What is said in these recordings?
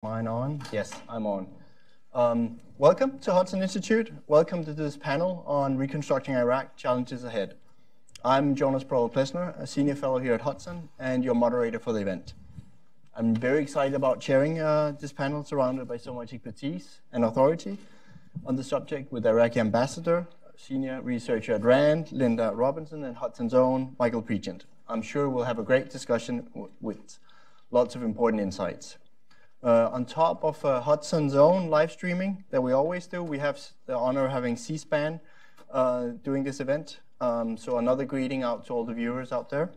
Mine on? Yes, I'm on. Welcome to Hudson Institute. Welcome to this panel on Reconstructing Iraq, Challenges Ahead. I'm Jonas Parello-Plesner, a senior fellow here at Hudson, and your moderator for the event. I'm very excited about chairing this panel surrounded by so much expertise and authority on the subject with Iraqi Ambassador, senior researcher at RAND, Linda Robinson, and Hudson's own Michael Pregent. I'm sure we'll have a great discussion with lots of important insights. On top of Hudson's own live streaming that we always do, we have the honor of having C-SPAN doing this event. So another greeting out to all the viewers out there.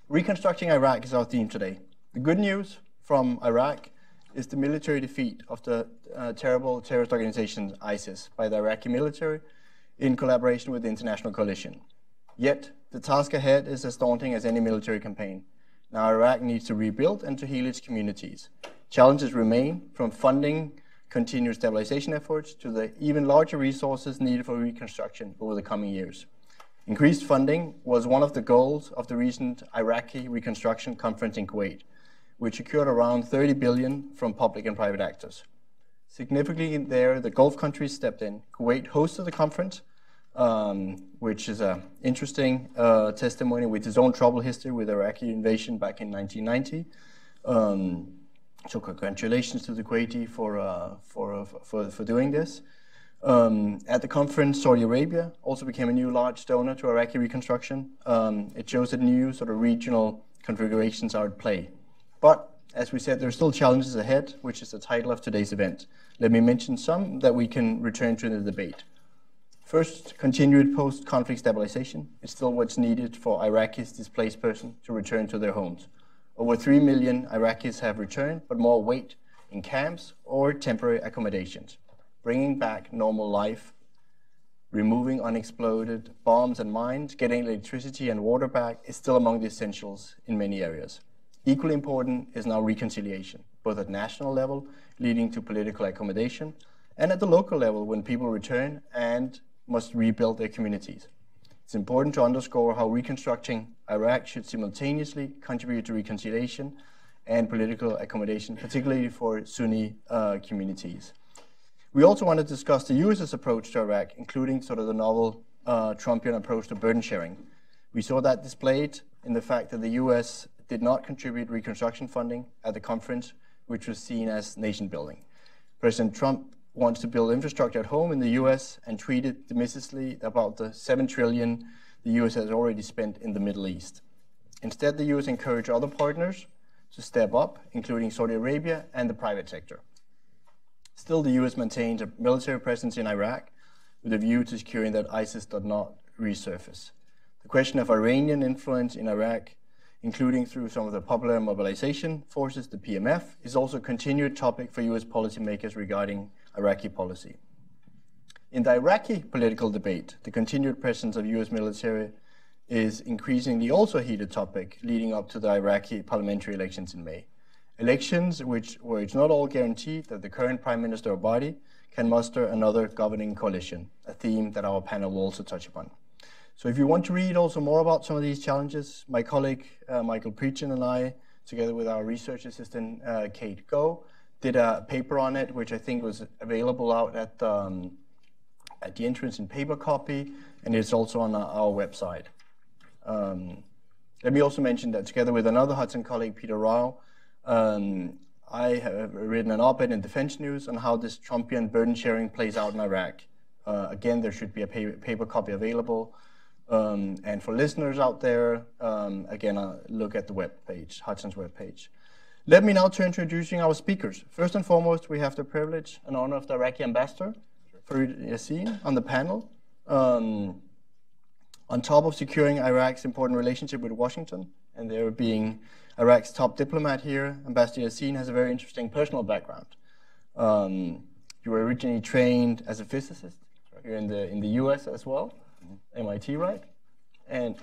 Reconstructing Iraq is our theme today. The good news from Iraq is the military defeat of the terrible terrorist organization ISIS by the Iraqi military in collaboration with the international coalition. Yet, the task ahead is as daunting as any military campaign. Now, Iraq needs to rebuild and to heal its communities. Challenges remain, from funding continued stabilization efforts to the even larger resources needed for reconstruction over the coming years. Increased funding was one of the goals of the recent Iraqi Reconstruction Conference in Kuwait, which secured around $30 billion from public and private actors. Significantly there, the Gulf countries stepped in. Kuwait hosted the conference, which is an interesting testimony with its own troubled history with the Iraqi invasion back in 1990. So congratulations to the Kuwaiti for doing this. At the conference, Saudi Arabia also became a new large donor to Iraqi reconstruction. It shows that new sort of regional configurations are at play. But as we said, there are still challenges ahead, which is the title of today's event. Let me mention some that we can return to in the debate. First, continued post-conflict stabilization is still what's needed for Iraqis displaced persons to return to their homes. Over 3 million Iraqis have returned, but more wait in camps or temporary accommodations. Bringing back normal life, removing unexploded bombs and mines, getting electricity and water back is still among the essentials in many areas. Equally important is now reconciliation, both at national level, leading to political accommodation, and at the local level when people return and must rebuild their communities. It's important to underscore how reconstructing Iraq should simultaneously contribute to reconciliation and political accommodation, particularly for Sunni communities. We also want to discuss the US's approach to Iraq, including sort of the novel Trumpian approach to burden sharing. We saw that displayed in the fact that the US did not contribute reconstruction funding at the conference, which was seen as nation building. President Trump wants to build infrastructure at home in the US and tweeted dismissively about the $7 trillion the US has already spent in the Middle East. Instead, the US encouraged other partners to step up, including Saudi Arabia and the private sector. Still, the US maintains a military presence in Iraq with a view to securing that ISIS does not resurface. The question of Iranian influence in Iraq, including through some of the popular mobilization forces, the PMF, is also a continued topic for US policymakers regarding Iraqi policy. In the Iraqi political debate, the continued presence of US military is increasingly also a heated topic leading up to the Iraqi parliamentary elections in May. Elections where it's not all guaranteed that the current Prime Minister or body can muster another governing coalition, a theme that our panel will also touch upon. So if you want to read also more about some of these challenges, my colleague Michael Pregent and I, together with our research assistant Kate Go, did a paper on it, which I think was available out at the entrance in paper copy, and it's also on our website. Let me also mention that together with another Hudson colleague, Peter Rao, I have written an op-ed in Defense News on how this Trumpian burden sharing plays out in Iraq. Again, there should be a paper copy available. And for listeners out there, again, look at the webpage, Hudson's webpage. Let me now turn to introducing our speakers. First and foremost, we have the privilege and honor of the Iraqi Ambassador, Fareed Yasseen, on the panel. On top of securing Iraq's important relationship with Washington, and there being Iraq's top diplomat here, Ambassador Yasseen has a very interesting personal background. You were originally trained as a physicist here in the US as well. MIT, right? And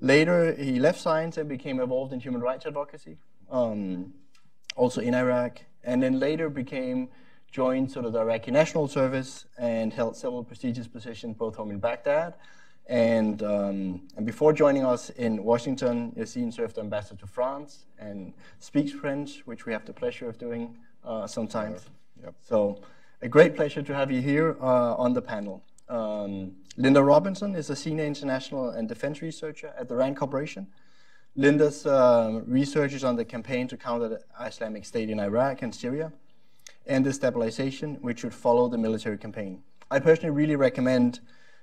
later he left science and became involved in human rights advocacy, also in Iraq, and then later joined sort of the Iraqi National Service and held several prestigious positions both home in Baghdad And before joining us in Washington, Yasseen served as ambassador to France and speaks French, which we have the pleasure of doing sometimes. Yep. So a great pleasure to have you here on the panel. Linda Robinson is a senior international and defense researcher at the RAND Corporation. Linda's research is on the campaign to counter the Islamic State in Iraq and Syria, and the stabilization, which should follow the military campaign. I personally really recommend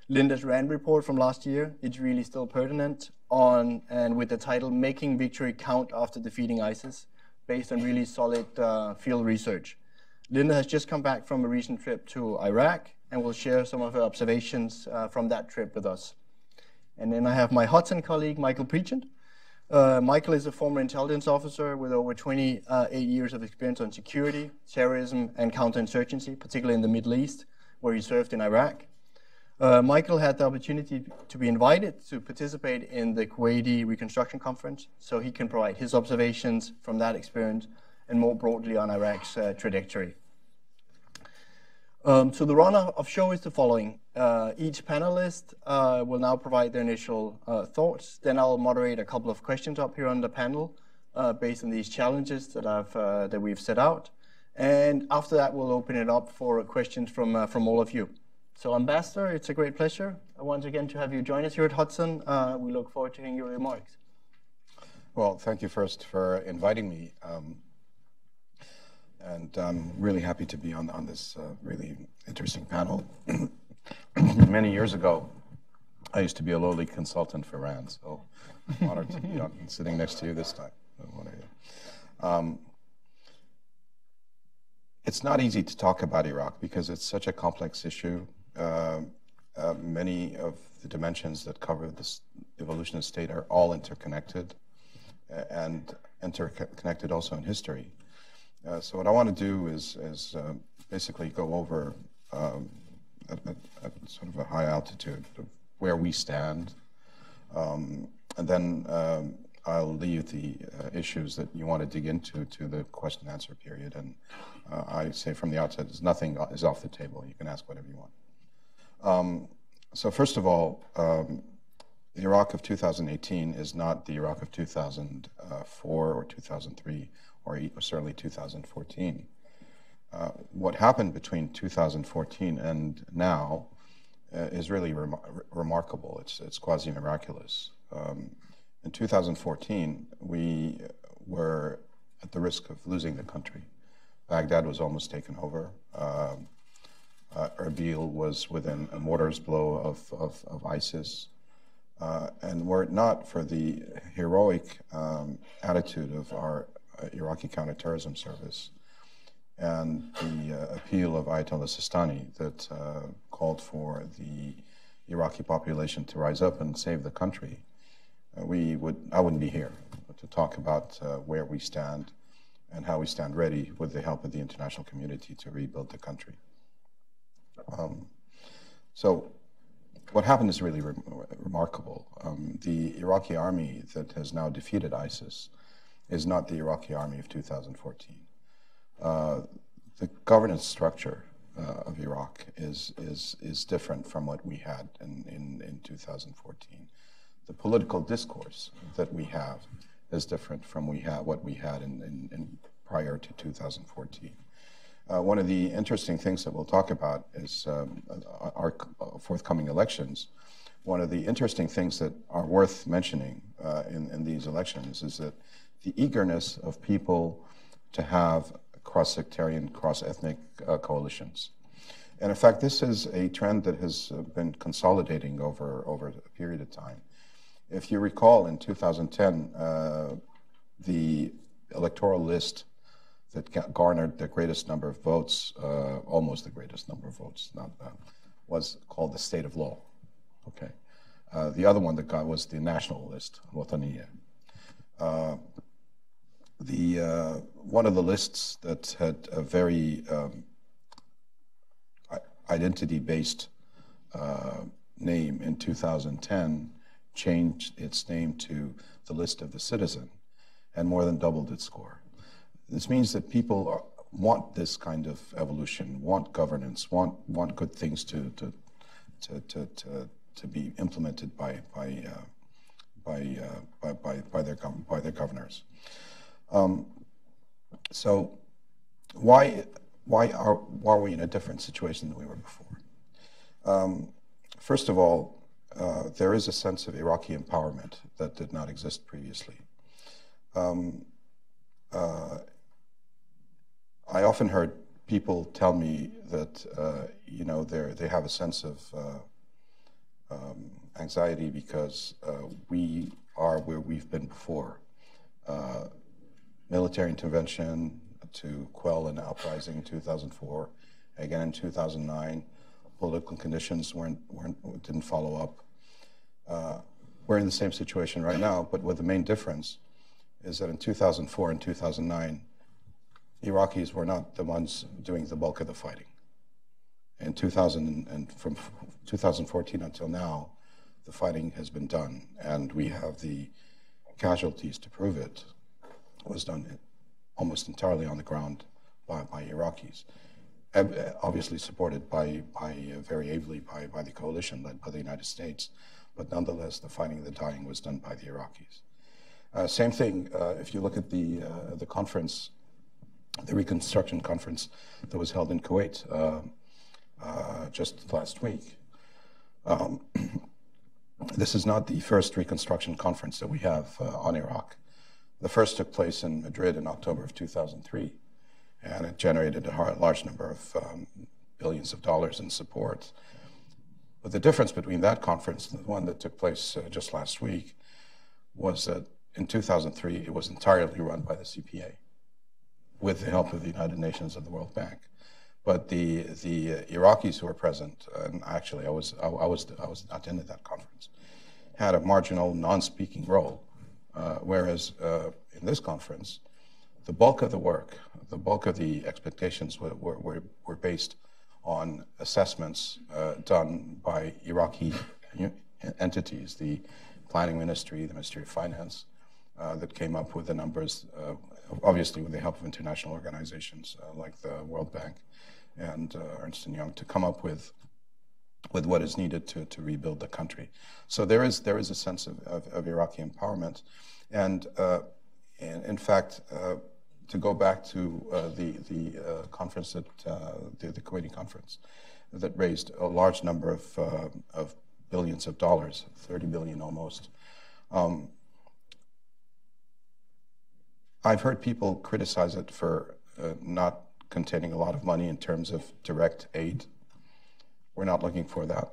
Linda's RAND report from last year. It's really still pertinent and with the title, Making Victory Count After Defeating ISIS, based on really solid field research. Linda has just come back from a recent trip to Iraq and will share some of her observations from that trip with us. And then I have my Hudson colleague, Michael Pregent. Michael is a former intelligence officer with over 28 years of experience on security, terrorism, and counterinsurgency, particularly in the Middle East, where he served in Iraq. Michael had the opportunity to be invited to participate in the Kuwaiti Reconstruction Conference, so he can provide his observations from that experience and more broadly on Iraq's trajectory. So the run of show is the following. Each panelist will now provide their initial thoughts. Then I'll moderate a couple of questions up here on the panel based on these challenges that we've set out. And after that, we'll open it up for questions from all of you. So Ambassador, it's a great pleasure once again to have you join us here at Hudson. We look forward to hearing your remarks. Well, thank you first for inviting me. And I'm really happy to be on this really interesting panel. Many years ago, I used to be a lowly consultant for RAND, so I'm honored to be sitting next to you this time. It's not easy to talk about Iraq because it's such a complex issue. Many of the dimensions that cover this evolution of state are all interconnected and interconnected also in history. So what I want to do is basically go over at sort of a high altitude of where we stand, and then I'll leave the issues that you want to dig into to the question and answer period. And I say from the outset, nothing is off the table. You can ask whatever you want. So first of all, the Iraq of 2018 is not the Iraq of 2004 or 2003 or certainly 2014. What happened between 2014 and now is really remarkable. It's quasi-miraculous. In 2014, we were at the risk of losing the country. Baghdad was almost taken over. Erbil was within a mortar's blow of ISIS. And were it not for the heroic attitude of our Iraqi counterterrorism service and the appeal of Ayatollah Sistani that called for the Iraqi population to rise up and save the country, I wouldn't be here to talk about where we stand and how we stand ready with the help of the international community to rebuild the country. So what happened is really remarkable. The Iraqi army that has now defeated ISIS is not the Iraqi army of 2014. The governance structure of Iraq is different from what we had in 2014. The political discourse that we have is different from what we had in prior to 2014. One of the interesting things that we'll talk about is our forthcoming elections. One of the interesting things that are worth mentioning in these elections is that the eagerness of people to have cross-sectarian, cross-ethnic coalitions. And in fact, this is a trend that has been consolidating over a period of time. If you recall, in 2010, the electoral list that garnered the greatest number of votes, almost the greatest number of votes, was called the State of Law. Okay, the other one that got was the national list, Wataniya. One of the lists that had a very identity-based name in 2010 changed its name to the List of the Citizen and more than doubled its score. This means that people want this kind of evolution, want governance, want good things to to be implemented by their governors. So why are we in a different situation than we were before? First of all, there is a sense of Iraqi empowerment that did not exist previously. I often heard people tell me that they have a sense of anxiety because we are where we've been before. Military intervention to quell an uprising in 2004, again in 2009. Political conditions didn't follow up. We're in the same situation right now, but with the main difference is that in 2004 and 2009, Iraqis were not the ones doing the bulk of the fighting. In 2000 and from 2014 until now, the fighting has been done, and we have the casualties to prove it. It was done almost entirely on the ground by Iraqis, obviously supported very ably by the coalition led by the United States, but nonetheless, the fighting and the dying was done by the Iraqis. Same thing if you look at the conference, the Reconstruction conference that was held in Kuwait just last week. This is not the first Reconstruction conference that we have on Iraq. The first took place in Madrid in October of 2003, and it generated a large number of billions of dollars in support. But the difference between that conference and the one that took place just last week was that in 2003, it was entirely run by the CPA with the help of the United Nations and the World Bank. But the Iraqis who were present, and actually I was not in that conference, had a marginal non-speaking role. Whereas in this conference, the bulk of the work, the bulk of the expectations were based on assessments done by Iraqi entities, the Planning Ministry, the Ministry of Finance, that came up with the numbers, obviously with the help of international organizations like the World Bank and Ernst & Young, to come up with what is needed to rebuild the country. So there is a sense of Iraqi empowerment. And in fact, to go back to the conference, the Kuwaiti conference, that raised a large number of billions of dollars, 30 billion almost. I've heard people criticize it for not containing a lot of money in terms of direct aid. We're not looking for that.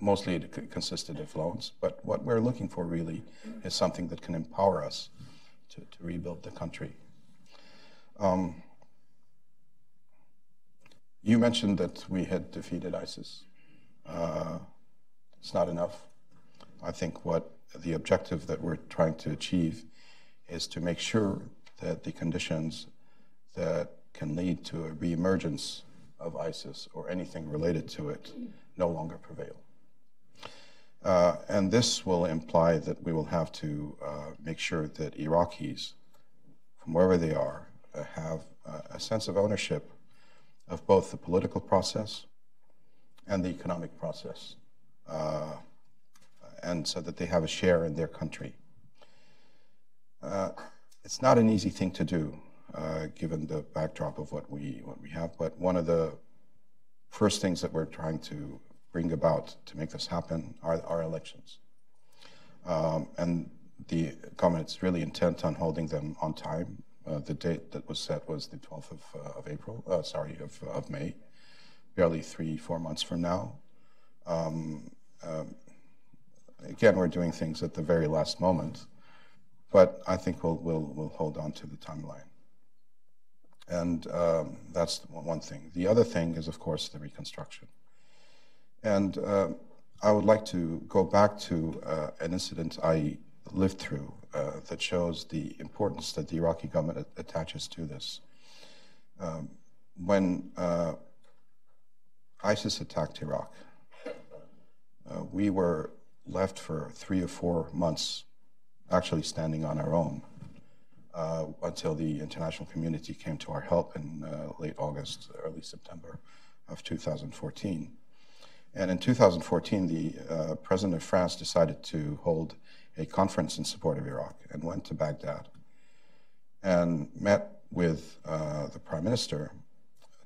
Mostly it consisted of loans, but what we're looking for really is something that can empower us to rebuild the country. You mentioned that we had defeated ISIS. It's not enough. I think what the objective that we're trying to achieve is to make sure that the conditions that can lead to a reemergence of ISIS or anything related to it no longer prevail. And this will imply that we will have to make sure that Iraqis, from wherever they are, have a sense of ownership of both the political process and the economic process, and so that they have a share in their country. It's not an easy thing to do, given the backdrop of what we have, but one of the first things that we're trying to bring about to make this happen are elections. And the government is really intent on holding them on time. The date that was set was the 12th of May, barely 3-4 months from now. Again, we're doing things at the very last moment, but I think we'll hold on to the timeline. And that's one thing. The other thing is, of course, the reconstruction. And I would like to go back to an incident I lived through that shows the importance that the Iraqi government attaches to this. When ISIS attacked Iraq, we were left for 3 or 4 months actually standing on our own until the international community came to our help in late August, early September of 2014. And in 2014, the President of France decided to hold a conference in support of Iraq and went to Baghdad and met with the Prime Minister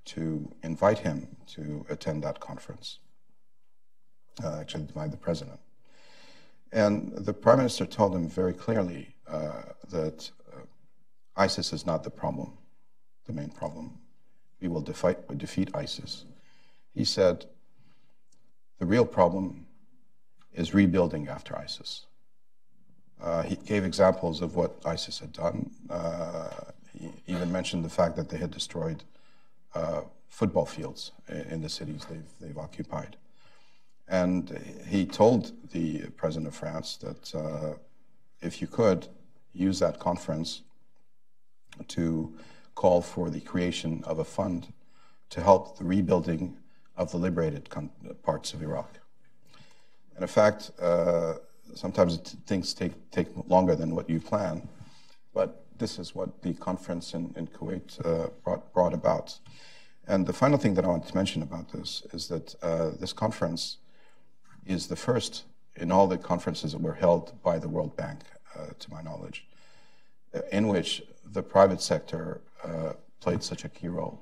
to invite him to attend that conference, actually by the President. And the Prime Minister told him very clearly that ISIS is not the problem, the main problem. We will defeat ISIS. He said, the real problem is rebuilding after ISIS. He gave examples of what ISIS had done. He even mentioned the fact that they had destroyed football fields in the cities they've occupied. And he told the President of France that if you could, use that conference to call for the creation of a fund to help the rebuilding of the liberated parts of Iraq. And in fact, sometimes things take longer than what you plan, but this is what the conference in Kuwait brought about. And the final thing that I want to mention about this is that this conference is the first in all the conferences that were held by the World Bank, to my knowledge, in which the private sector played such a key role.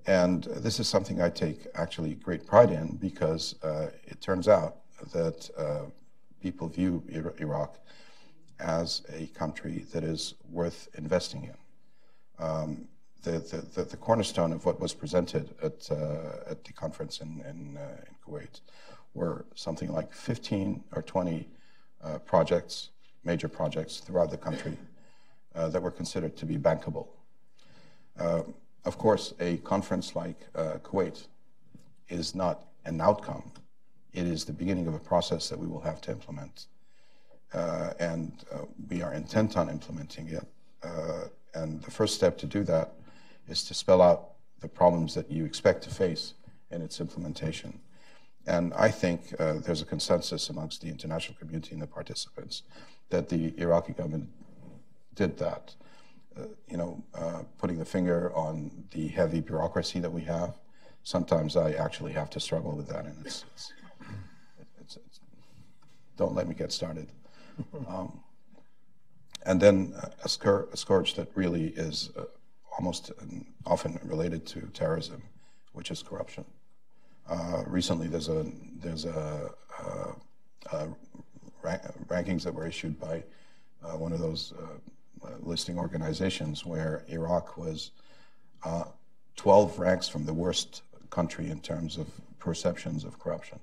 And this is something I take actually great pride in, because it turns out that people view Iraq as a country that is worth investing in. The cornerstone of what was presented at the conference in Kuwait were something like 15 or 20 projects, major projects throughout the country that were considered to be bankable. Of course, a conference like Kuwait is not an outcome. It is the beginning of a process that we will have to implement. And we are intent on implementing it. And the first step to do that is to spell out the problems that you expect to face in its implementation. And I think there's a consensus amongst the international community and the participants that the Iraqi government did that. Putting the finger on the heavy bureaucracy that we have, sometimes I actually have to struggle with that, and it's don't let me get started. And then a scourge that really is almost often related to terrorism, which is corruption. Recently, there's rankings that were issued by one of those listing organizations where Iraq was 12 ranks from the worst country in terms of perceptions of corruption.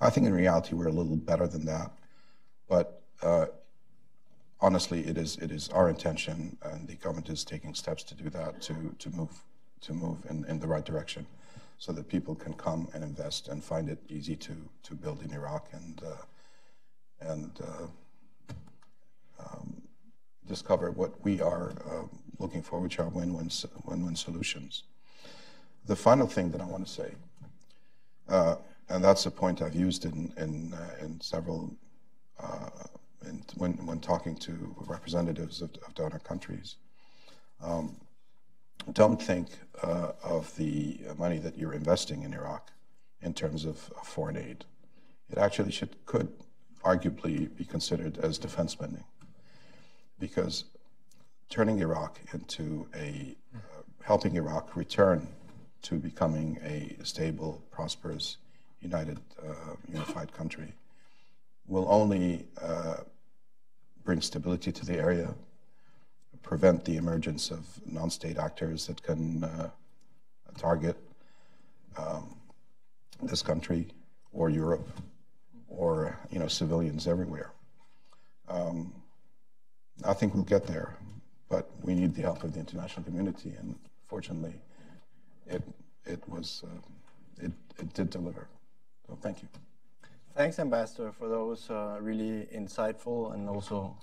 I think in reality we're a little better than that, but honestly, it is our intention, and the government is taking steps to do that, to move in the right direction, so that people can come and invest and find it easy to build in Iraq and discover what we are looking for, which are win-win solutions. The final thing that I want to say, and that's a point I've used in several, when talking to representatives of donor countries, don't think of the money that you're investing in Iraq in terms of foreign aid. It actually could arguably be considered as defense spending, because turning Iraq into helping Iraq return to becoming a stable, prosperous, unified country will only bring stability to the area, prevent the emergence of non-state actors that can target this country or Europe or civilians everywhere. I think we'll get there, but we need the help of the international community, and fortunately, it did deliver. So thank you. Thanks, Ambassador, for those really insightful and also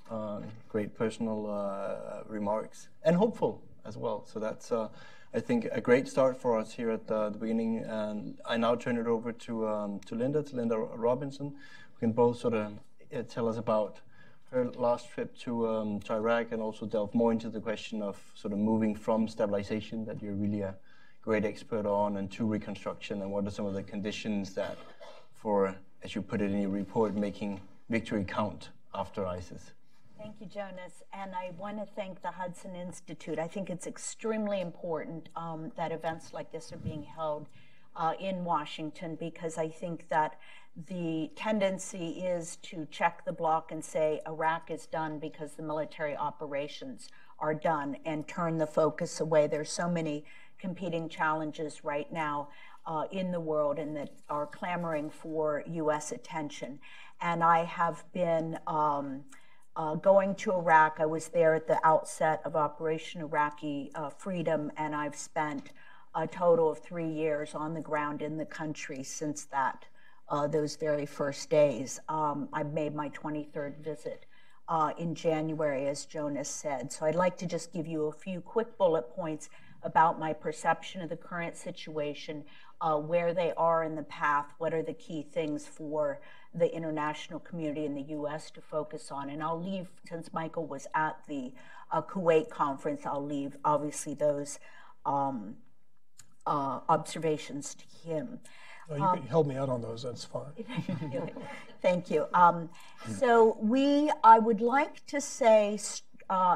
great personal remarks, and hopeful as well. So that's, I think, a great start for us here at the beginning. And I now turn it over to Linda Robinson, who can both sort of tell us about her last trip to Iraq, and also delve more into the question of sort of moving from stabilization, that you're really a great expert on, and to reconstruction, and what are some of the conditions that for, as you put it in your report, making victory count after ISIS? Thank you, Jonas. And I want to thank the Hudson Institute. I think it's extremely important that events like this are being held in Washington, because I think that the tendency is to check the block and say Iraq is done because the military operations are done, and turn the focus away. There's so many competing challenges right now in the world and that are clamoring for U.S. attention. And I have been going to Iraq. I was there at the outset of Operation Iraqi Freedom, and I've spent a total of 3 years on the ground in the country since that, those very first days. I made my 23rd visit in January, as Jonas said. So I'd like to just give you a few quick bullet points about my perception of the current situation, where they are in the path, what are the key things for the international community in the U.S. to focus on. And I'll leave, since Michael was at the Kuwait conference, I'll leave obviously those observations to him. Oh, you held me out on those, that's fine. Thank you. So I would like to say,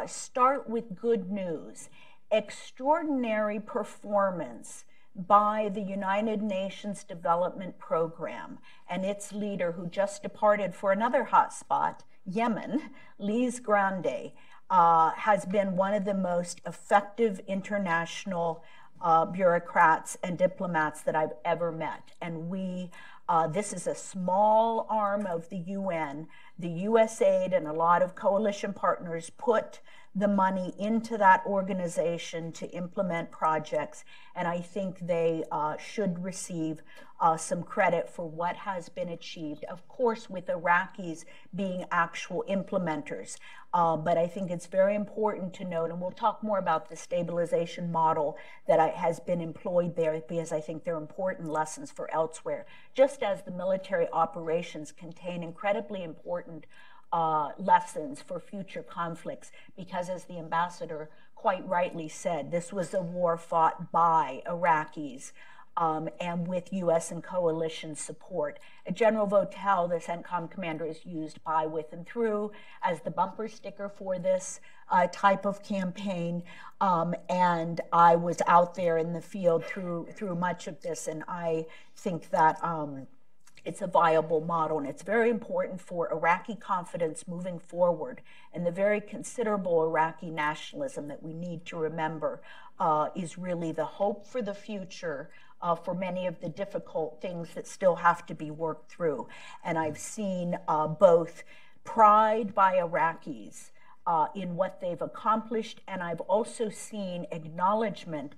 start with good news. Extraordinary performance by the United Nations Development Program and its leader, who just departed for another hotspot, Yemen, Lise Grande, has been one of the most effective international bureaucrats and diplomats that I've ever met. And this is a small arm of the UN. The USAID and a lot of coalition partners put the money into that organization to implement projects, and I think they should receive some credit for what has been achieved, of course with Iraqis being actual implementers. But I think it's very important to note, and we'll talk more about the stabilization model that has been employed there, because I think there are important lessons for elsewhere, just as the military operations contain incredibly important lessons for future conflicts, because as the ambassador quite rightly said, this was a war fought by Iraqis and with U.S. and coalition support. General Votel, the CENTCOM commander, is used by, with, and through as the bumper sticker for this type of campaign. And I was out there in the field through much of this, and I think that it's a viable model, and it's very important for Iraqi confidence moving forward, and the very considerable Iraqi nationalism that we need to remember is really the hope for the future for many of the difficult things that still have to be worked through. And I've seen both pride by Iraqis in what they've accomplished, and I've also seen acknowledgement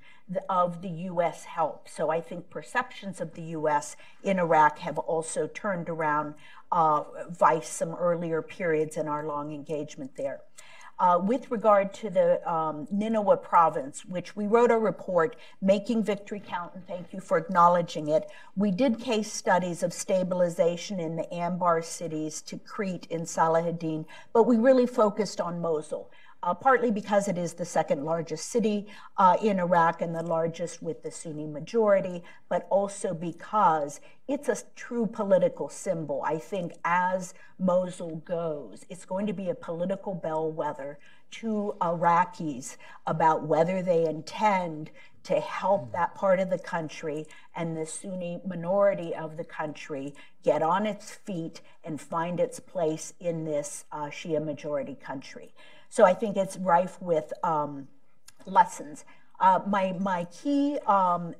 of the U.S. help. So I think perceptions of the U.S. in Iraq have also turned around vice some earlier periods in our long engagement there. With regard to the Nineveh province, which we wrote a report, Making Victory Count, and thank you for acknowledging it. We did case studies of stabilization in the Anbar cities, Tikrit, in Salahuddin, but we really focused on Mosul. Partly because it is the second largest city in Iraq and the largest with the Sunni majority, but also because it's a true political symbol. I think as Mosul goes, it's going to be a political bellwether to Iraqis about whether they intend to help that part of the country and the Sunni minority of the country get on its feet and find its place in this Shia majority country. So I think it's rife with lessons. My key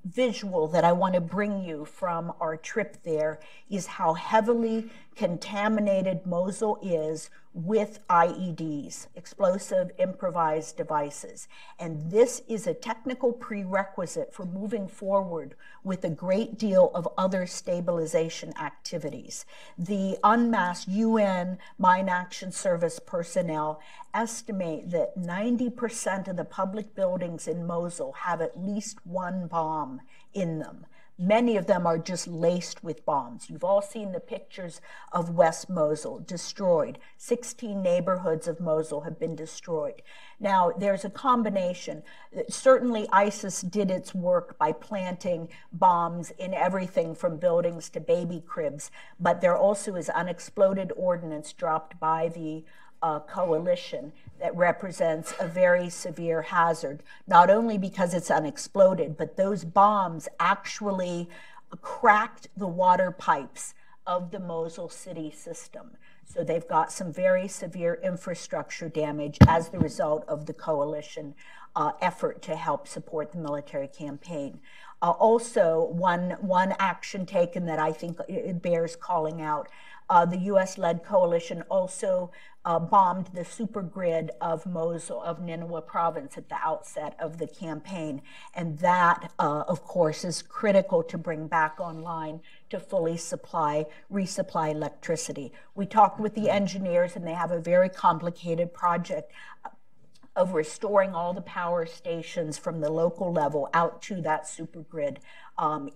visual that I want to bring you from our trip there is how heavily contaminated Mosul is with IEDs, explosive improvised devices. And this is a technical prerequisite for moving forward with a great deal of other stabilization activities. The unmasked UN Mine Action Service personnel estimate that 90% of the public buildings in Mosul have at least one bomb in them. Many of them are just laced with bombs. You've all seen the pictures of West Mosul destroyed. 16 neighborhoods of Mosul have been destroyed. Now, there's a combination. Certainly, ISIS did its work by planting bombs in everything from buildings to baby cribs, but there also is unexploded ordnance dropped by the coalition that represents a very severe hazard, not only because it's unexploded, but those bombs actually cracked the water pipes of the Mosul city system. So they've got some very severe infrastructure damage as the result of the coalition effort to help support the military campaign. Also, one action taken that I think it bears calling out, the U.S.-led coalition also bombed the supergrid of Mosul, of Nineveh province at the outset of the campaign. And that, of course, is critical to bring back online to fully resupply electricity. We talked with the engineers, and they have a very complicated project of restoring all the power stations from the local level out to that supergrid.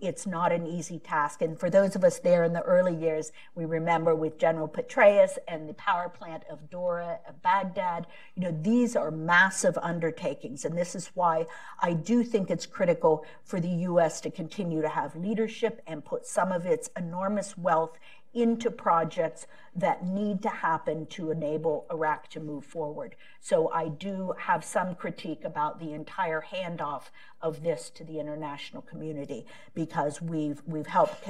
It's not an easy task. And for those of us there in the early years, we remember with General Petraeus and the power plant of Dora, of Baghdad, these are massive undertakings. And this is why I do think it's critical for the U.S. to continue to have leadership and put some of its enormous wealth into projects that need to happen to enable Iraq to move forward. So I do have some critique about the entire handoff of this to the international community, because we've helped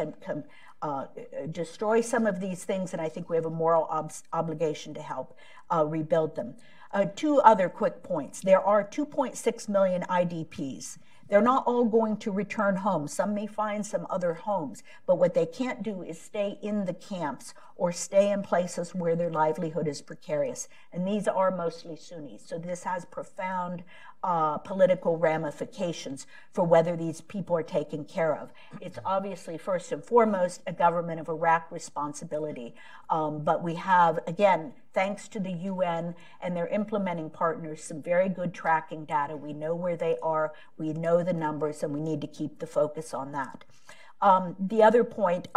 destroy some of these things, and I think we have a moral obligation to help rebuild them. Two other quick points. There are 2.6 million IDPs. They're not all going to return home. Some may find some other homes, but what they can't do is stay in the camps or stay in places where their livelihood is precarious. And these are mostly Sunnis. So this has profound political ramifications for whether these people are taken care of. It's obviously, first and foremost, a government of Iraq responsibility. But we have, again, thanks to the UN and their implementing partners, some very good tracking data. We know where they are, we know the numbers, and we need to keep the focus on that. The other point,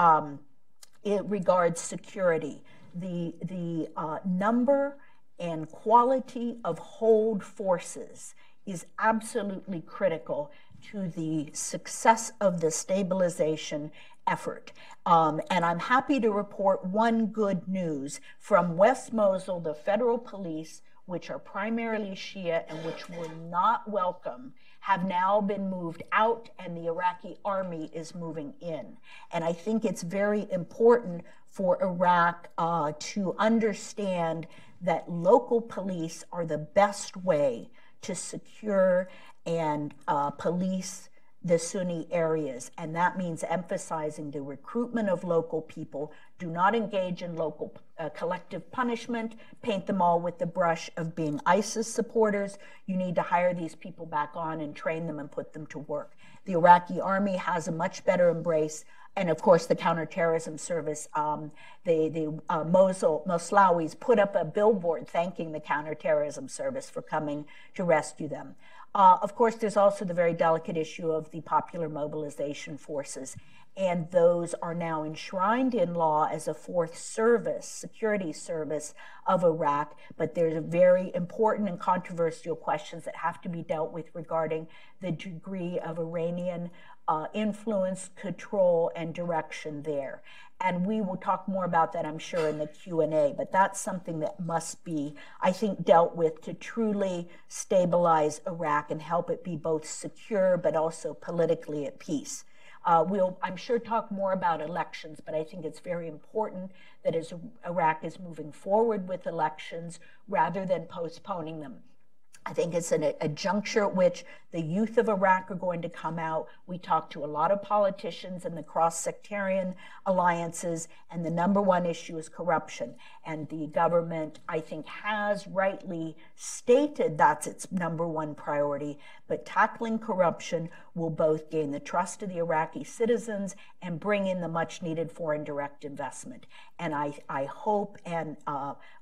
it regards security. The number and quality of hold forces is absolutely critical to the success of the stabilization effort. And I'm happy to report one good news from West Mosul. The federal police, which are primarily Shia and which were not welcome, have now been moved out, and the Iraqi army is moving in. And I think it's very important for Iraq to understand that local police are the best way to secure and police the Sunni areas. And that means emphasizing the recruitment of local people. Do not engage in local collective punishment, paint them all with the brush of being ISIS supporters. You need to hire these people back on and train them and put them to work. The Iraqi army has a much better embrace. And of course, the counterterrorism service, the Moslawis put up a billboard thanking the counterterrorism service for coming to rescue them. Of course, there's also the very delicate issue of the popular mobilization forces. And those are now enshrined in law as a fourth service, security service of Iraq. But there's very important and controversial questions that have to be dealt with regarding the degree of Iranian influence, control, and direction there. And we will talk more about that, I'm sure, in the Q&A, but that's something that must be, I think, dealt with to truly stabilize Iraq and help it be both secure but also politically at peace. We'll, I'm sure, talk more about elections, but I think it's very important that as Iraq is moving forward with elections rather than postponing them. I think it's a juncture at which the youth of Iraq are going to come out. We talked to a lot of politicians and the cross-sectarian alliances, and the number one issue is corruption. And the government, I think, has rightly stated that's its number one priority. But tackling corruption will both gain the trust of the Iraqi citizens and bring in the much-needed foreign direct investment. And I hope and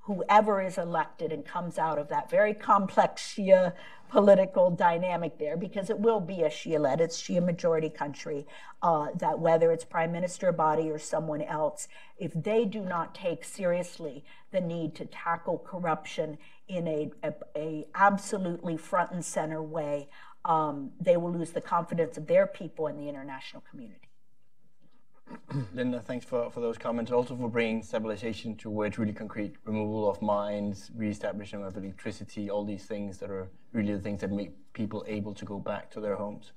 whoever is elected and comes out of that very complex Shia political dynamic there, because it will be a Shia-led, it's Shia majority country, that whether it's Prime Minister Abadi or someone else, if they do not take seriously the need to tackle corruption in a absolutely front and center way, they will lose the confidence of their people and the international community. Linda, thanks for those comments, also for bringing stabilization to where it's really concrete, removal of mines, re-establishment of electricity, all these things that are really the things that make people able to go back to their homes.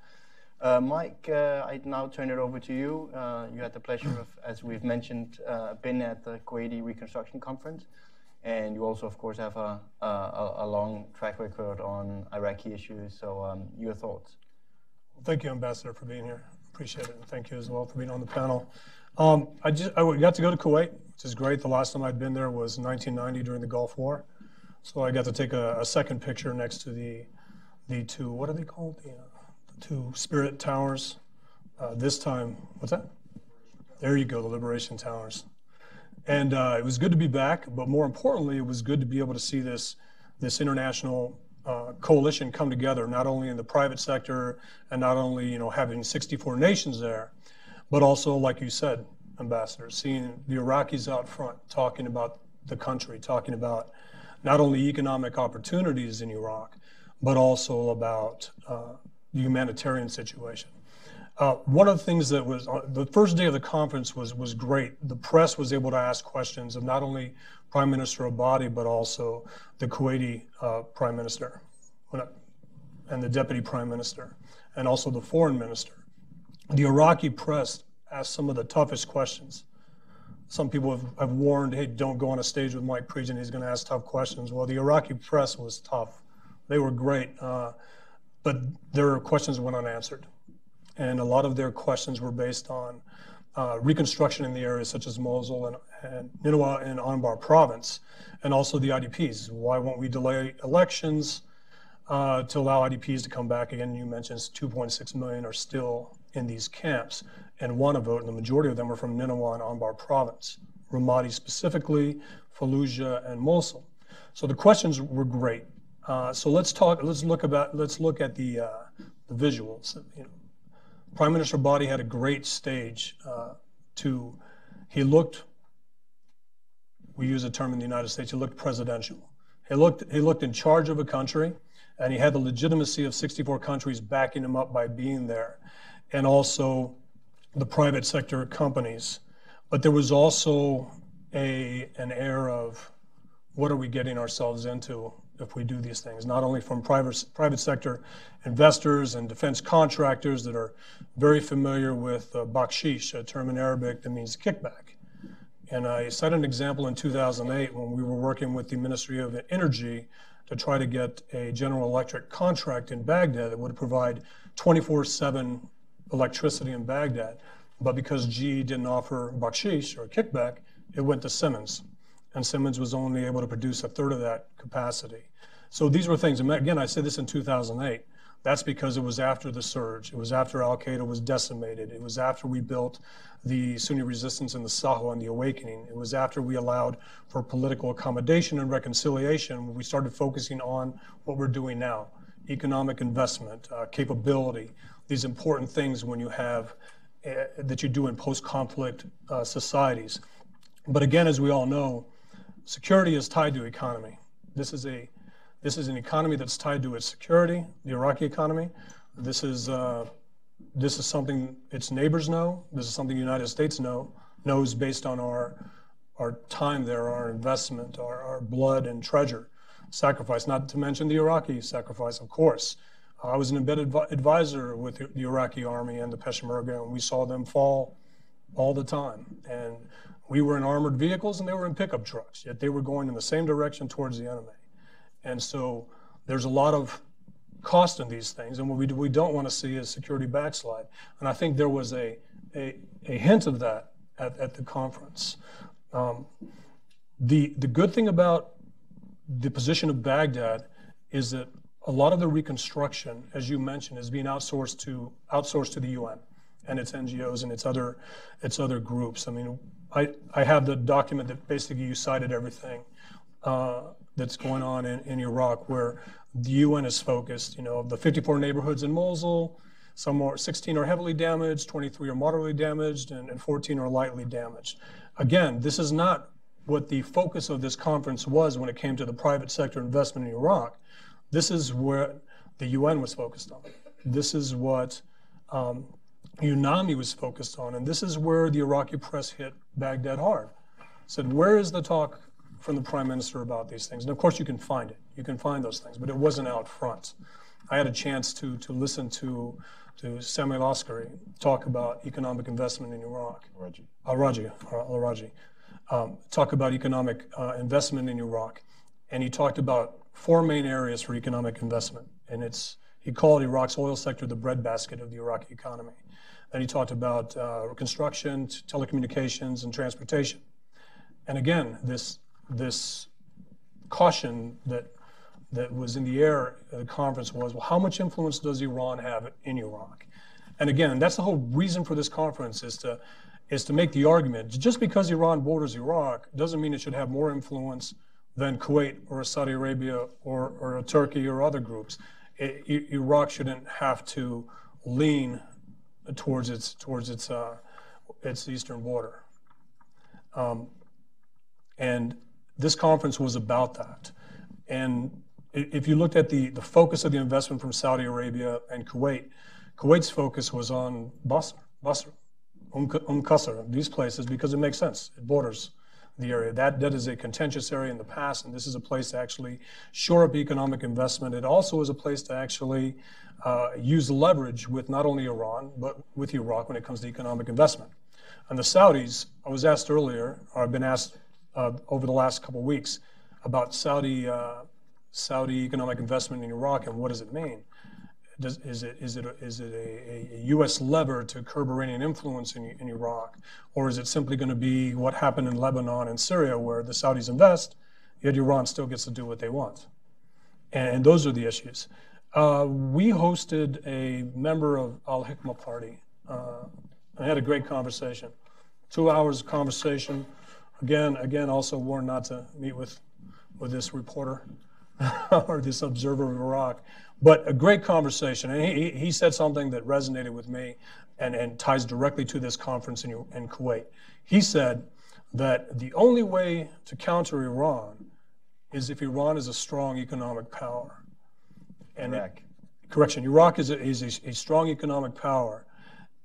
Mike, I'd now turn it over to you. You had the pleasure of, as we've mentioned, been at the Kuwaiti Reconstruction Conference, and you also, of course, have a long track record on Iraqi issues, so your thoughts. Well, thank you, Ambassador, for being here. Appreciate it, and thank you as well for being on the panel. I got to go to Kuwait, which is great. The last time I'd been there was 1990 during the Gulf War, so I got to take a second picture next to the two, what are they called? The two Spirit Towers. This time, what's that? There you go, the Liberation Towers. And it was good to be back, but more importantly, it was good to be able to see this international coalition come together, not only in the private sector and not only having 64 nations there, but also, like you said, Ambassador, seeing the Iraqis out front talking about the country, talking about not only economic opportunities in Iraq, but also about the humanitarian situation. One of the things that was the first day of the conference was great. The press was able to ask questions of not only Prime Minister Abadi, but also the Kuwaiti Prime Minister and the Deputy Prime Minister, and also the Foreign Minister. The Iraqi press asked some of the toughest questions. Some people have warned, hey, don't go on a stage with Mike Pregent, he's going to ask tough questions. Well, the Iraqi press was tough. They were great, but their questions went unanswered. And a lot of their questions were based on reconstruction in the areas such as Mosul and Nineveh and Anbar province, and also the IDPs. Why won't we delay elections to allow IDPs to come back? Again, you mentioned 2.6 million are still in these camps and want to vote, and the majority of them are from Nineveh and Anbar province, Ramadi specifically, Fallujah, and Mosul. So the questions were great. So let's look at the visuals. Prime Minister Abadi had a great stage he looked, we use a term in the United States, he looked presidential. He looked in charge of a country, and he had the legitimacy of 64 countries backing him up by being there, and also the private sector companies. But there was also an air of, what are we getting ourselves into if we do these things? Not only from private sector investors and defense contractors that are very familiar with bakshish, a term in Arabic that means kickback. And I cited an example in 2008 when we were working with the Ministry of Energy to try to get a General Electric contract in Baghdad that would provide 24/7 electricity in Baghdad. But because GE didn't offer bakshish or kickback, it went to Siemens. And Siemens was only able to produce a third of that capacity. So these were things, and again, I said this in 2008, that's because it was after the surge. It was after Al-Qaeda was decimated. It was after we built the Sunni resistance in the Sahel and the awakening. It was after we allowed for political accommodation and reconciliation when we started focusing on what we're doing now, economic investment, capability, these important things when you have, that you do in post-conflict societies. But again, as we all know, security is tied to economy. This is an economy that's tied to its security, the Iraqi economy. This is something its neighbors know. This is something the United States knows based on our time there, our investment, our blood and treasure sacrifice, not to mention the Iraqi sacrifice, of course. I was an embedded advisor with the Iraqi army and the Peshmerga, and we saw them fall all the time. And we were in armored vehicles and they were in pickup trucks, yet they were going in the same direction towards the enemy. And so there's a lot of cost in these things, and what we don't want to see is security backslide. And I think there was a hint of that at the conference. The good thing about the position of Baghdad is that a lot of the reconstruction, as you mentioned, is being outsourced to the UN and its NGOs and its other groups. I mean, I have the document that basically you cited everything. that's going on in Iraq, where the UN is focused. Of the 54 neighborhoods in Mosul, 16 are heavily damaged, 23 are moderately damaged, and 14 are lightly damaged. Again, this is not what the focus of this conference was when it came to the private sector investment in Iraq. This is where the UN was focused on. This is what UNAMI was focused on, and this is where the Iraqi press hit Baghdad hard. Said, where is the talk from the prime minister about these things? And of course you can find it. You can find those things, but it wasn't out front. I had a chance to listen to Samuel Askari talk about economic investment in Iraq. Al-Raji. Talk about economic investment in Iraq. And he talked about 4 main areas for economic investment. And he called Iraq's oil sector the breadbasket of the Iraqi economy. And he talked about construction, telecommunications, and transportation. And again, this caution that was in the air at the conference was, well, how much influence does Iran have in Iraq? And again, that's the whole reason for this conference, is to make the argument, just because Iran borders Iraq doesn't mean it should have more influence than Kuwait or Saudi Arabia or Turkey or other groups. Iraq shouldn't have to lean towards its eastern border. And this conference was about that. And if you looked at the focus of the investment from Saudi Arabia and Kuwait's focus was on Basra, Qasr, these places, because it makes sense. It borders the area. That is a contentious area in the past, and this is a place to actually shore up economic investment. It also is a place to actually use leverage with not only Iran, but with Iraq when it comes to economic investment. And the Saudis, I was asked earlier, or I've been asked over the last couple of weeks about Saudi economic investment in Iraq, and what does it mean? Is it a U.S. lever to curb Iranian influence in Iraq, or is it simply going to be what happened in Lebanon and Syria, where the Saudis invest, yet Iran still gets to do what they want? And those are the issues. We hosted a member of Al-Hikmah Party. I had a great conversation, 2 hours of conversation. Again, also warned not to meet with this reporter or this observer of Iraq. But a great conversation, and he said something that resonated with me and ties directly to this conference in Kuwait. He said that the only way to counter Iran is if Iran is a strong economic power. And Iraq is a strong economic power,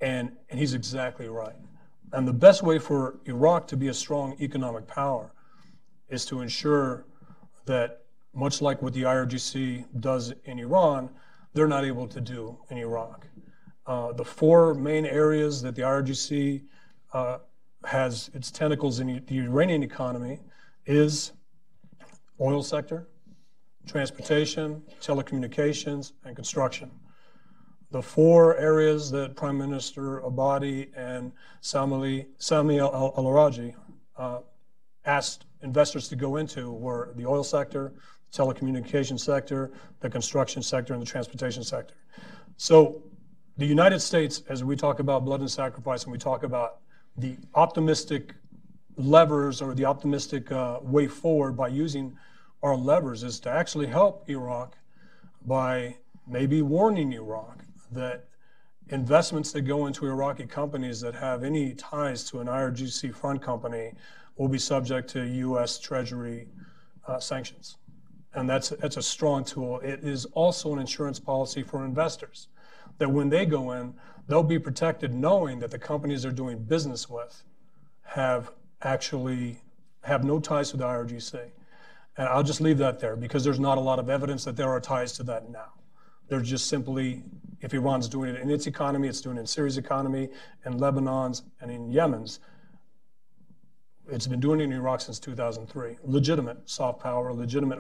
and he's exactly right. And the best way for Iraq to be a strong economic power is to ensure that, much like what the IRGC does in Iran, they're not able to do in Iraq. The 4 main areas that the IRGC has its tentacles in the Iranian economy is oil sector, transportation, telecommunications, and construction. The 4 areas that Prime Minister Abadi and Sami al-Raji asked investors to go into were the oil sector, telecommunications sector, the construction sector, and the transportation sector. So the United States, as we talk about blood and sacrifice, and we talk about the optimistic levers or the optimistic way forward by using our levers, is to actually help Iraq by maybe warning Iraq that investments that go into Iraqi companies that have any ties to an IRGC front company will be subject to U.S. Treasury sanctions. And that's a strong tool. It is also an insurance policy for investors, that when they go in, they'll be protected knowing that the companies they're doing business with have no ties to the IRGC. And I'll just leave that there, because there's not a lot of evidence that there are ties to that now. There's just simply, if Iran's doing it in its economy, it's doing it in Syria's economy, and Lebanon's, and in Yemen's. It's been doing it in Iraq since 2003. Legitimate soft power, legitimate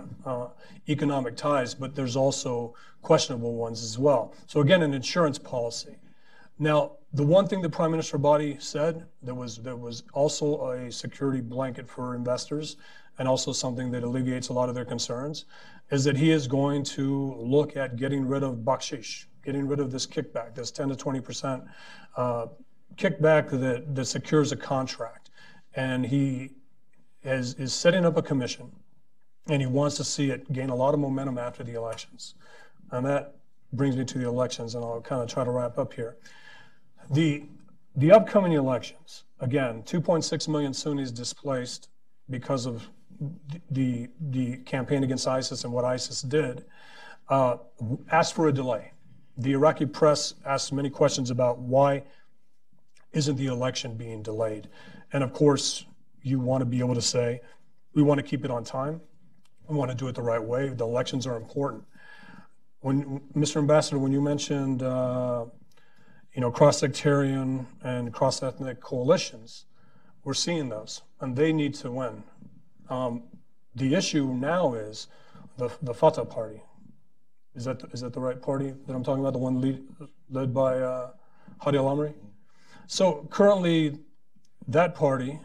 economic ties, but there's also questionable ones as well. So again, an insurance policy. Now, the one thing that Prime Minister Abadi said that was also a security blanket for investors, and also something that alleviates a lot of their concerns, is that he is going to look at getting rid of bakshish, getting rid of this kickback, this 10 to 20% kickback that secures a contract. And he is setting up a commission and he wants to see it gain a lot of momentum after the elections. And that brings me to the elections, and I'll kind of try to wrap up here. The upcoming elections, again, 2.6 million Sunnis displaced because of the campaign against ISIS and what ISIS did, asked for a delay. The Iraqi press asked many questions about why isn't the election being delayed. And of course, you want to be able to say, we want to keep it on time. We want to do it the right way. The elections are important. When, Mr. Ambassador, when you mentioned cross-sectarian and cross-ethnic coalitions, we're seeing those, and they need to win. The issue now is the Fatah party. Is that the right party that I'm talking about, the one led by Hadi al-Amri? So currently, that party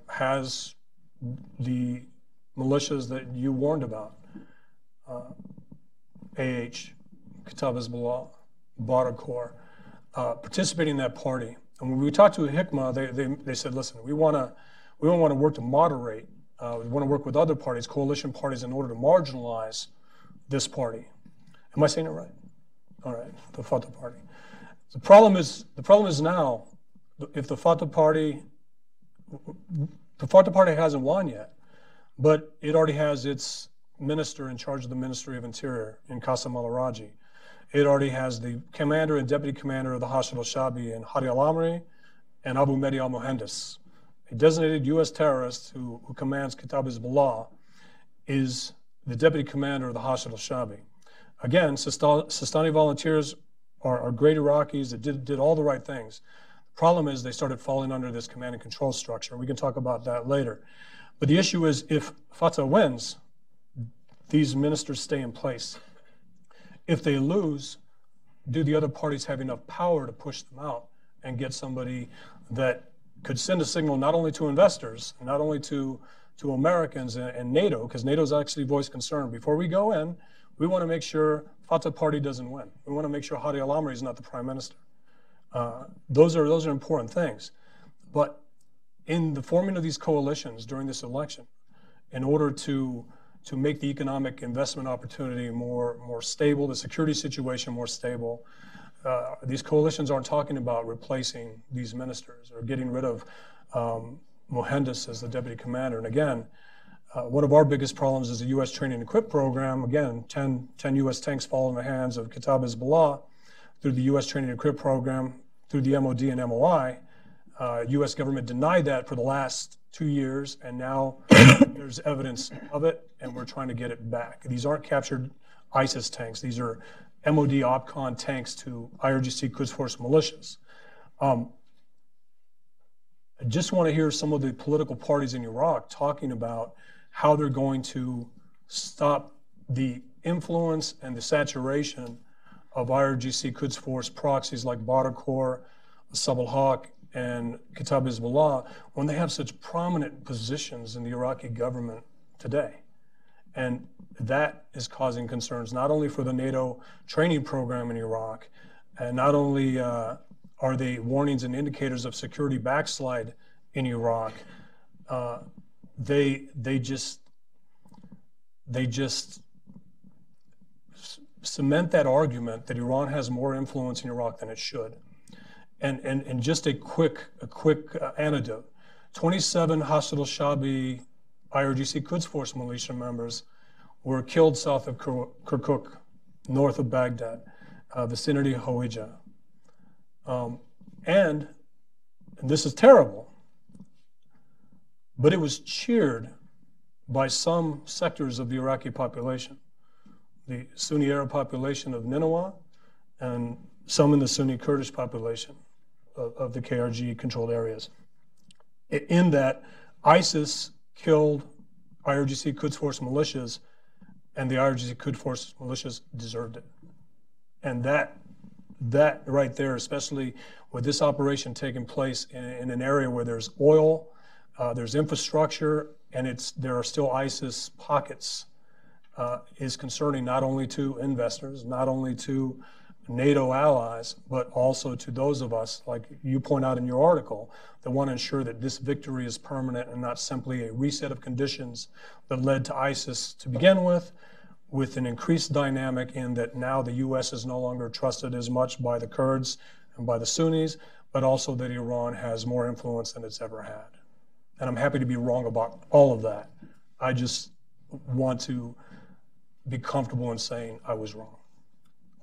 has the militias that you warned about, Kitab Hezbollah, Badr Corps, participating in that party. And when we talked to Hikmah, they said, listen, we want to work to moderate. We want to work with other parties, coalition parties, in order to marginalize this party. Am I saying it right? All right, the Fatah party. The problem is now, if the Fatah party hasn't won yet, but it already has its minister in charge of the Ministry of Interior in Qasem al-Araji. It already has the commander and deputy commander of the Hashd al-Shabi in Hadi al-Amri and Abu Mehdi al-Muhandis. A designated U.S. terrorist who commands Kitab Hezbollah is the deputy commander of the Hashd al-Shabi. Again, Sistani volunteers are great Iraqis that did all the right things. The problem is they started falling under this command and control structure. We can talk about that later. But the issue is, if Fatah wins, these ministers stay in place. If they lose, do the other parties have enough power to push them out and get somebody that could send a signal not only to investors, not only to Americans and NATO, because NATO's actually voiced concern. Before we go in, we want to make sure Fatah party doesn't win. We want to make sure Hadi al-Amri is not the prime minister. Those are important things. But in the forming of these coalitions during this election, in order to make the economic investment opportunity more stable, the security situation more stable, these coalitions aren't talking about replacing these ministers or getting rid of Muhandis as the deputy commander. And again, one of our biggest problems is the U.S. training and equip program. Again, 10 U.S. tanks fall in the hands of Kitab Hezbollah through the U.S. training and equip program, through the MOD and MOI. U.S. government denied that for the last 2 years, and now there's evidence of it, and we're trying to get it back. These aren't captured ISIS tanks. These are MOD OPCON tanks to IRGC Quds Force militias. I just want to hear some of the political parties in Iraq talking about how they're going to stop the influence and the saturation of IRGC Quds Force proxies like Badr Corps, Sabal Haq, and Kitab Hezbollah when they have such prominent positions in the Iraqi government today. And that is causing concerns not only for the NATO training program in Iraq, and not only are they warnings and indicators of security backslide in Iraq, they just cement that argument that Iran has more influence in Iraq than it should. And just a quick anecdote. 27 Hashd al-Shabi IRGC Quds Force militia members were killed south of Kirkuk, north of Baghdad, vicinity of Hawija. And this is terrible, but it was cheered by some sectors of the Iraqi population, the Sunni Arab population of Nineveh, and some in the Sunni Kurdish population of the KRG-controlled areas. In that, ISIS killed IRGC Quds Force militias, and the IRGC Quds Force militias deserved it. And that right there, especially with this operation taking place in an area where there's oil, there's infrastructure, and there are still ISIS pockets, is concerning not only to investors, not only to NATO allies, but also to those of us, like you point out in your article, that want to ensure that this victory is permanent and not simply a reset of conditions that led to ISIS to begin with an increased dynamic in that now the U.S. is no longer trusted as much by the Kurds and by the Sunnis, but also that Iran has more influence than it's ever had. And I'm happy to be wrong about all of that. I just want to be comfortable in saying I was wrong.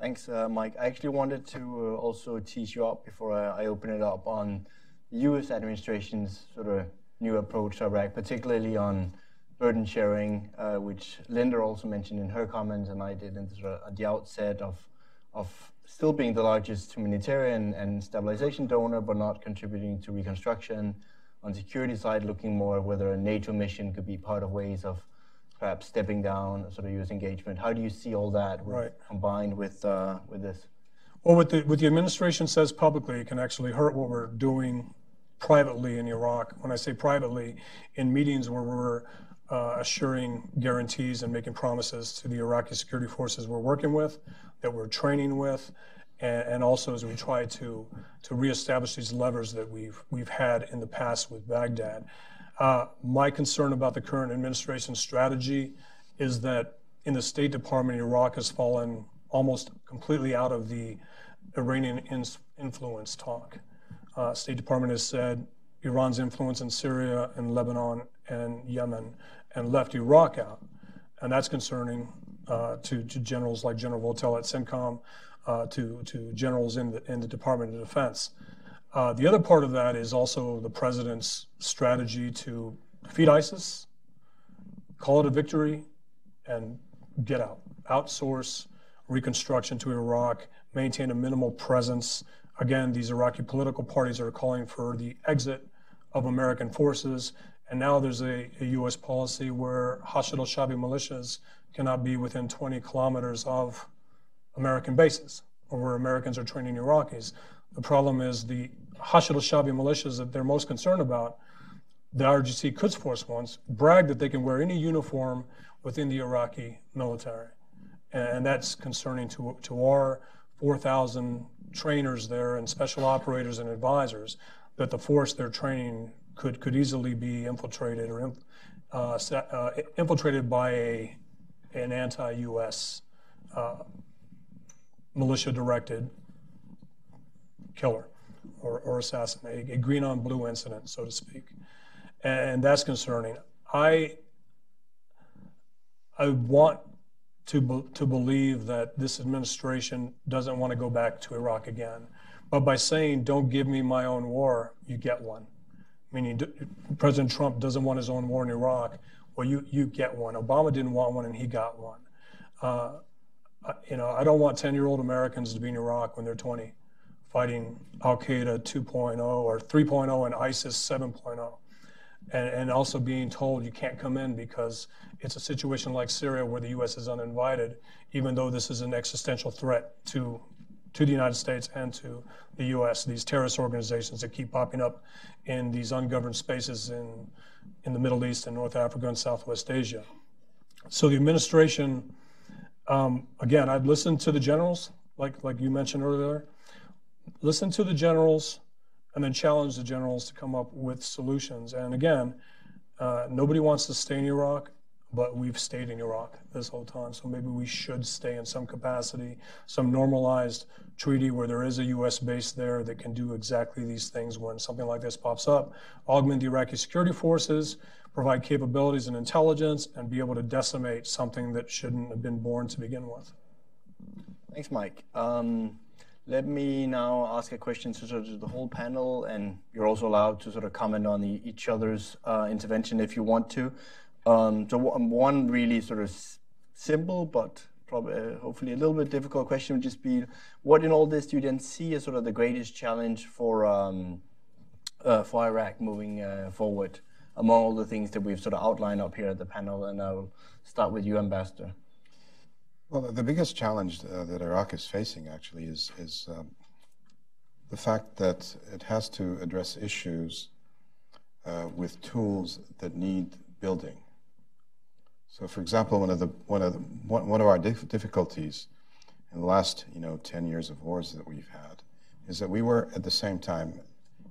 Thanks, Mike. I actually wanted to also tease you up before I open it up on the U.S. administration's sort of new approach to Iraq, particularly on burden sharing, which Linda also mentioned in her comments, and I did at the outset of still being the largest humanitarian and stabilization donor, but not contributing to reconstruction. On the security side, looking more whether a NATO mission could be part of ways of perhaps stepping down sort of U.S. engagement. How do you see all that combined with this? Well, what the administration says publicly can actually hurt what we're doing privately in Iraq. When I say privately, in meetings where we're assuring guarantees and making promises to the Iraqi security forces we're working with, that we're training with, and also as we try to reestablish these levers that we've had in the past with Baghdad. My concern about the current administration's strategy is that in the State Department, Iraq has fallen almost completely out of the Iranian influence talk. State Department has said Iran's influence in Syria and Lebanon and Yemen, and left Iraq out. And that's concerning to generals like General Votel at CENTCOM, to generals in the Department of Defense. The other part of that is also the president's strategy to defeat ISIS, call it a victory, and get out. Outsource reconstruction to Iraq, maintain a minimal presence. Again, these Iraqi political parties are calling for the exit of American forces. And now there's a U.S. policy where Hashid al-Shabi militias cannot be within 20 kilometers of American bases, or where Americans are training Iraqis. The problem is the Hashid al-Shabi militias that they're most concerned about, the RGC Quds Force ones, brag that they can wear any uniform within the Iraqi military. And that's concerning to our 4,000 trainers there and special operators and advisors, that the force they're training could easily be infiltrated or infiltrated by an anti-U.S. militia-directed killer or assassin, a green-on-blue incident, so to speak. And that's concerning. I want to believe that this administration doesn't want to go back to Iraq again. But by saying, don't give me my own war, you get one. Meaning President Trump doesn't want his own war in Iraq. Well, you get one. Obama didn't want one, and he got one. I don't want 10-year-old Americans to be in Iraq when they're 20, fighting Al-Qaeda 2.0 or 3.0 and ISIS 7.0. And also being told you can't come in because it's a situation like Syria where the U.S. is uninvited, even though this is an existential threat to the United States and to the U.S., these terrorist organizations that keep popping up in these ungoverned spaces in the Middle East and North Africa and Southwest Asia. So the administration, again, I've listened to the generals, like you mentioned earlier, listen to the generals and then challenge the generals to come up with solutions. And again, nobody wants to stay in Iraq, but we've stayed in Iraq this whole time, so maybe we should stay in some capacity, some normalized treaty where there is a U.S. base there that can do exactly these things when something like this pops up, augment the Iraqi security forces, provide capabilities and intelligence, and be able to decimate something that shouldn't have been born to begin with. Thanks, Mike. Let me now ask a question to sort of the whole panel, and you're also allowed to sort of comment on each other's intervention if you want to. So one really sort of simple, but probably hopefully a little bit difficult question would just be, what in all this do you then see as sort of the greatest challenge for Iraq moving forward among all the things that we've sort of outlined up here at the panel? And I'll start with you, Ambassador. Well, the biggest challenge that Iraq is facing actually is the fact that it has to address issues with tools that need building. So, for example, one of our difficulties in the last 10 years of wars that we've had is that we were at the same time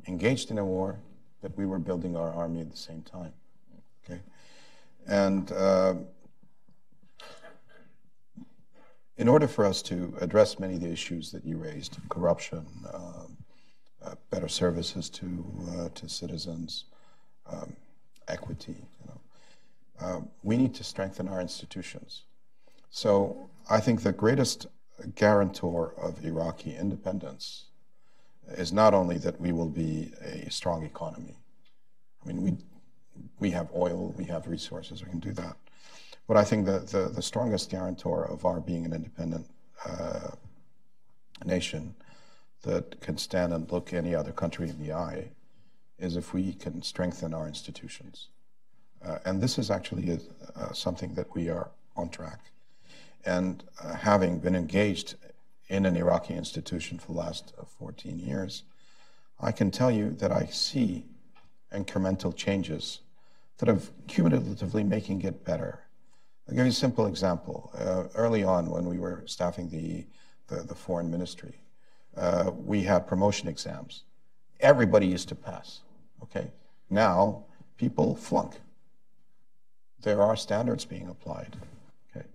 engaged in a war, but we were building our army at the same time. Okay, and in order for us to address many of the issues that you raised, corruption, better services to citizens, equity, we need to strengthen our institutions. So I think the greatest guarantor of Iraqi independence is not only that we will be a strong economy. I mean, we have oil, we have resources, we can do that. But I think that the strongest guarantor of our being an independent nation that can stand and look any other country in the eye is if we can strengthen our institutions. And this is actually something that we are on track. And having been engaged in an Iraqi institution for the last 14 years, I can tell you that I see incremental changes that are cumulatively making it better. I'll give you a simple example. Early on, when we were staffing the foreign ministry, we had promotion exams. Everybody used to pass, okay? Now, people flunk. There are standards being applied, okay?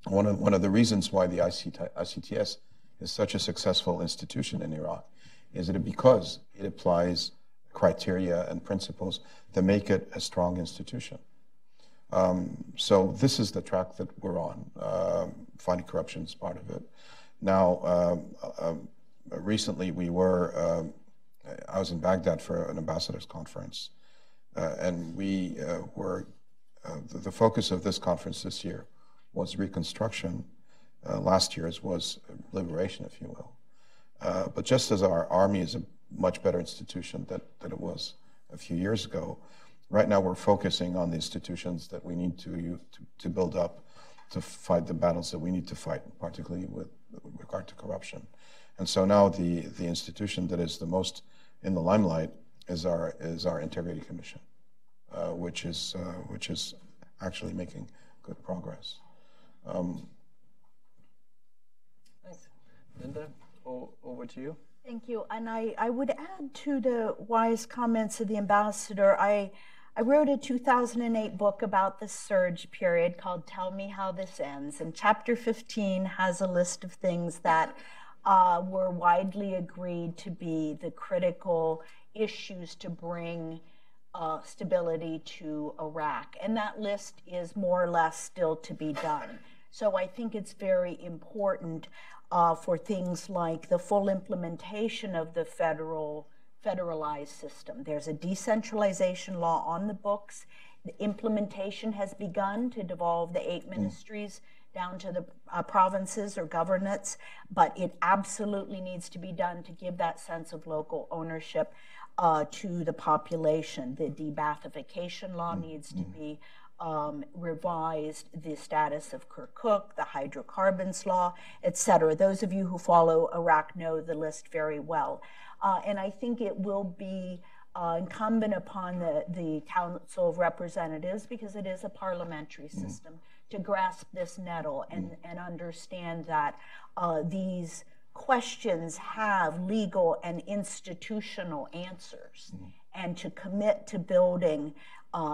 One of the reasons why the ICTS is such a successful institution in Iraq is that because it applies criteria and principles that make it a strong institution. So this is the track that we're on. Fighting corruption is part of it. Now, recently I was in Baghdad for an ambassador's conference, and we the focus of this conference this year was reconstruction. Last year's was liberation, if you will. But just as our army is a much better institution than it was a few years ago, right now we're focusing on the institutions that we need to build up to fight the battles that we need to fight, particularly with regard to corruption. And so now the institution that is the most in the limelight is our Integrity Commission, which is actually making good progress. Thanks. Linda, over to you. Thank you. And I would add to the wise comments of the ambassador. I wrote a 2008 book about the surge period called Tell Me How This Ends. And chapter 15 has a list of things that were widely agreed to be the critical issues to bring stability to Iraq. And that list is more or less still to be done. So I think it's very important for things like the full implementation of the federalized system. There's a decentralization law on the books. The implementation has begun to devolve the 8 ministries down to the provinces or governorates, but it absolutely needs to be done to give that sense of local ownership to the population. The de-Baathification law needs to be revised, the status of Kirkuk, the hydrocarbons law, etc. Those of you who follow Iraq know the list very well. And I think it will be incumbent upon the Council of Representatives, because it is a parliamentary system, to grasp this nettle and understand that these questions have legal and institutional answers, and to commit to building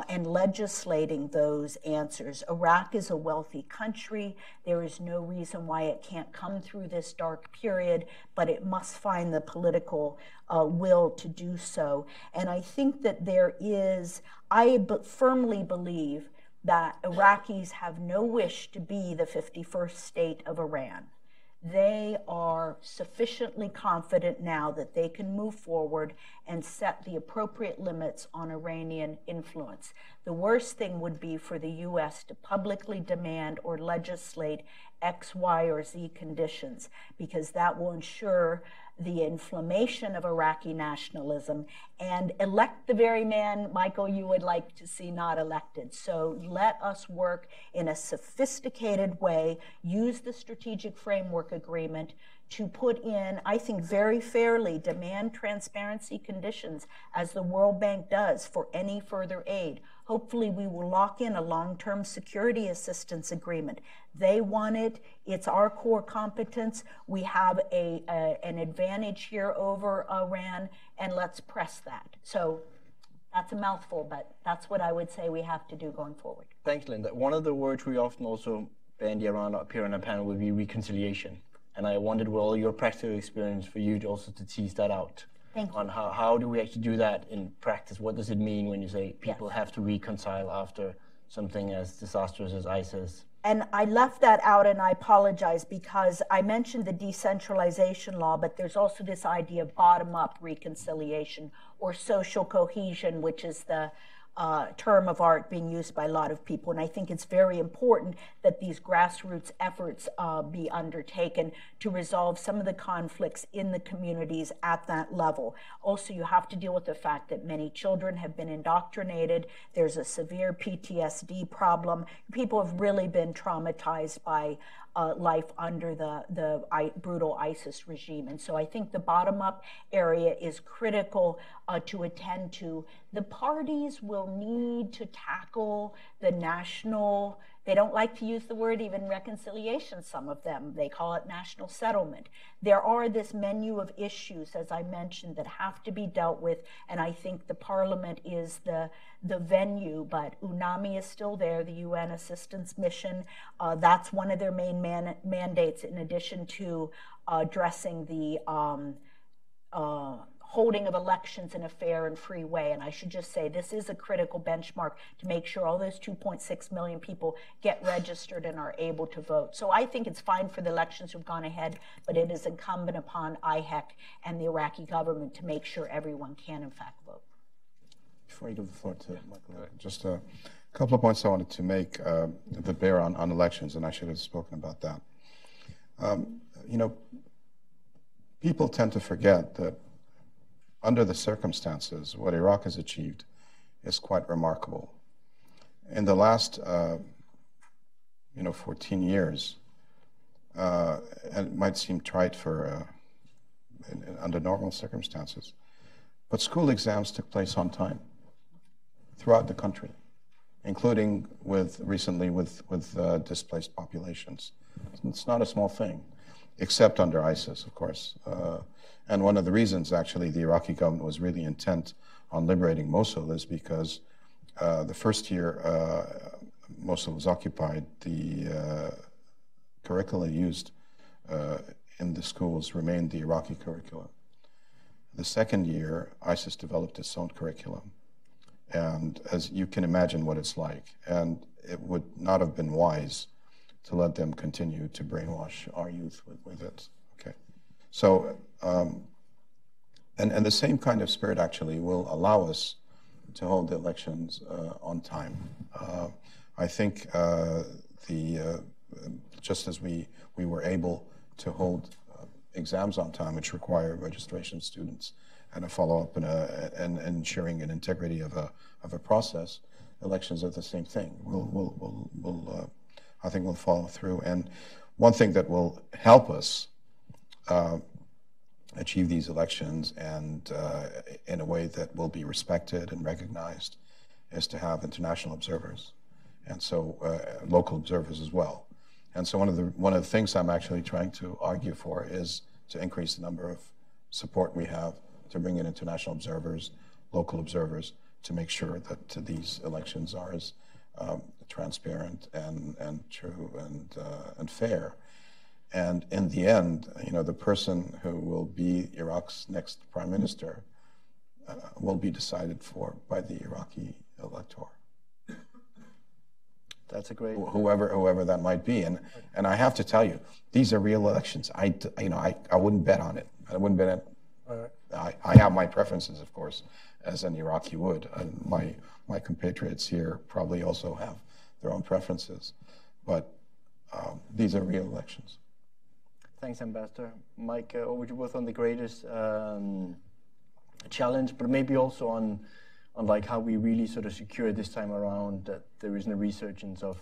and legislating those answers. Iraq is a wealthy country. There is no reason why it can't come through this dark period, but it must find the political will to do so. And I think that I firmly believe that Iraqis have no wish to be the 51st state of Iran. They are sufficiently confident now that they can move forward and set the appropriate limits on Iranian influence. The worst thing would be for the U.S. to publicly demand or legislate X, Y, or Z conditions, because that will ensure the inflammation of Iraqi nationalism and elect the very man, Michael, you would like to see not elected. So let us work in a sophisticated way, use the Strategic Framework Agreement to put in, I think very fairly, demand transparency conditions, as the World Bank does for any further aid. Hopefully we will lock in a long-term security assistance agreement. They want it. It's our core competence. We have an advantage here over Iran, and let's press that. So that's a mouthful, but that's what I would say we have to do going forward. Thanks, Linda. One of the words we often also bandy around up here on a panel would be reconciliation. And I wondered, well, your practical experience for you to also to tease that out. Thank you. On how do we actually do that in practice? What does it mean when you say people have to reconcile after something as disastrous as ISIS? And I left that out, and I apologize, because I mentioned the decentralization law, but there's also this idea of bottom-up reconciliation or social cohesion, which is the term of art being used by a lot of people. And I think it's very important that these grassroots efforts be undertaken to resolve some of the conflicts in the communities at that level. Also, you have to deal with the fact that many children have been indoctrinated. There's a severe PTSD problem. People have really been traumatized by life under the brutal ISIS regime. And so I think the bottom-up area is critical to attend to. The parties will need to tackle the national, they don't like to use the word even reconciliation, some of them. They call it national settlement. There are this menu of issues, as I mentioned, that have to be dealt with, and I think the parliament is the venue, but UNAMI is still there, the UN Assistance Mission. That's one of their main mandates, in addition to addressing the holding of elections in a fair and free way. And I should just say, this is a critical benchmark to make sure all those 2.6 million people get registered and are able to vote. So I think it's fine for the elections to have gone ahead, but it is incumbent upon IHEC and the Iraqi government to make sure everyone can, in fact, vote. Before you give the floor to Michael, just a couple of points I wanted to make that bear on elections, and I should have spoken about that. You know, people tend to forget that under the circumstances, what Iraq has achieved is quite remarkable. In the last, 14 years, and it might seem trite for under normal circumstances, but school exams took place on time throughout the country, including recently with displaced populations. It's not a small thing, except under ISIS, of course. And one of the reasons, actually, the Iraqi government was really intent on liberating Mosul is because the first year Mosul was occupied, the curricula used in the schools remained the Iraqi curriculum. The second year, ISIS developed its own curriculum. And as you can imagine what it's like, and it would not have been wise to let them continue to brainwash our youth with it. Okay, so and the same kind of spirit actually will allow us to hold the elections on time. I think just as we were able to hold exams on time, which require registration of students and a follow-up and ensuring an integrity of a process, elections are the same thing. I think we'll follow through. And one thing that will help us achieve these elections and in a way that will be respected and recognized is to have international observers, and so local observers as well. And so one of the things I'm actually trying to argue for is to increase the number of support we have to bring in international observers, local observers, to make sure that these elections are as transparent and true and fair. And in the end, the person who will be Iraq's next prime minister will be decided for by the Iraqi elector. That's a great... Whoever that might be. And I have to tell you, these are real elections. I wouldn't bet on it. I wouldn't bet on it. I have my preferences, of course, as an Iraqi would. And my compatriots here probably also have their own preferences. But these are real elections. Thanks, Ambassador. Mike, over to both on the greatest challenge, but maybe also on like how we really sort of secure this time around that there isn't a resurgence of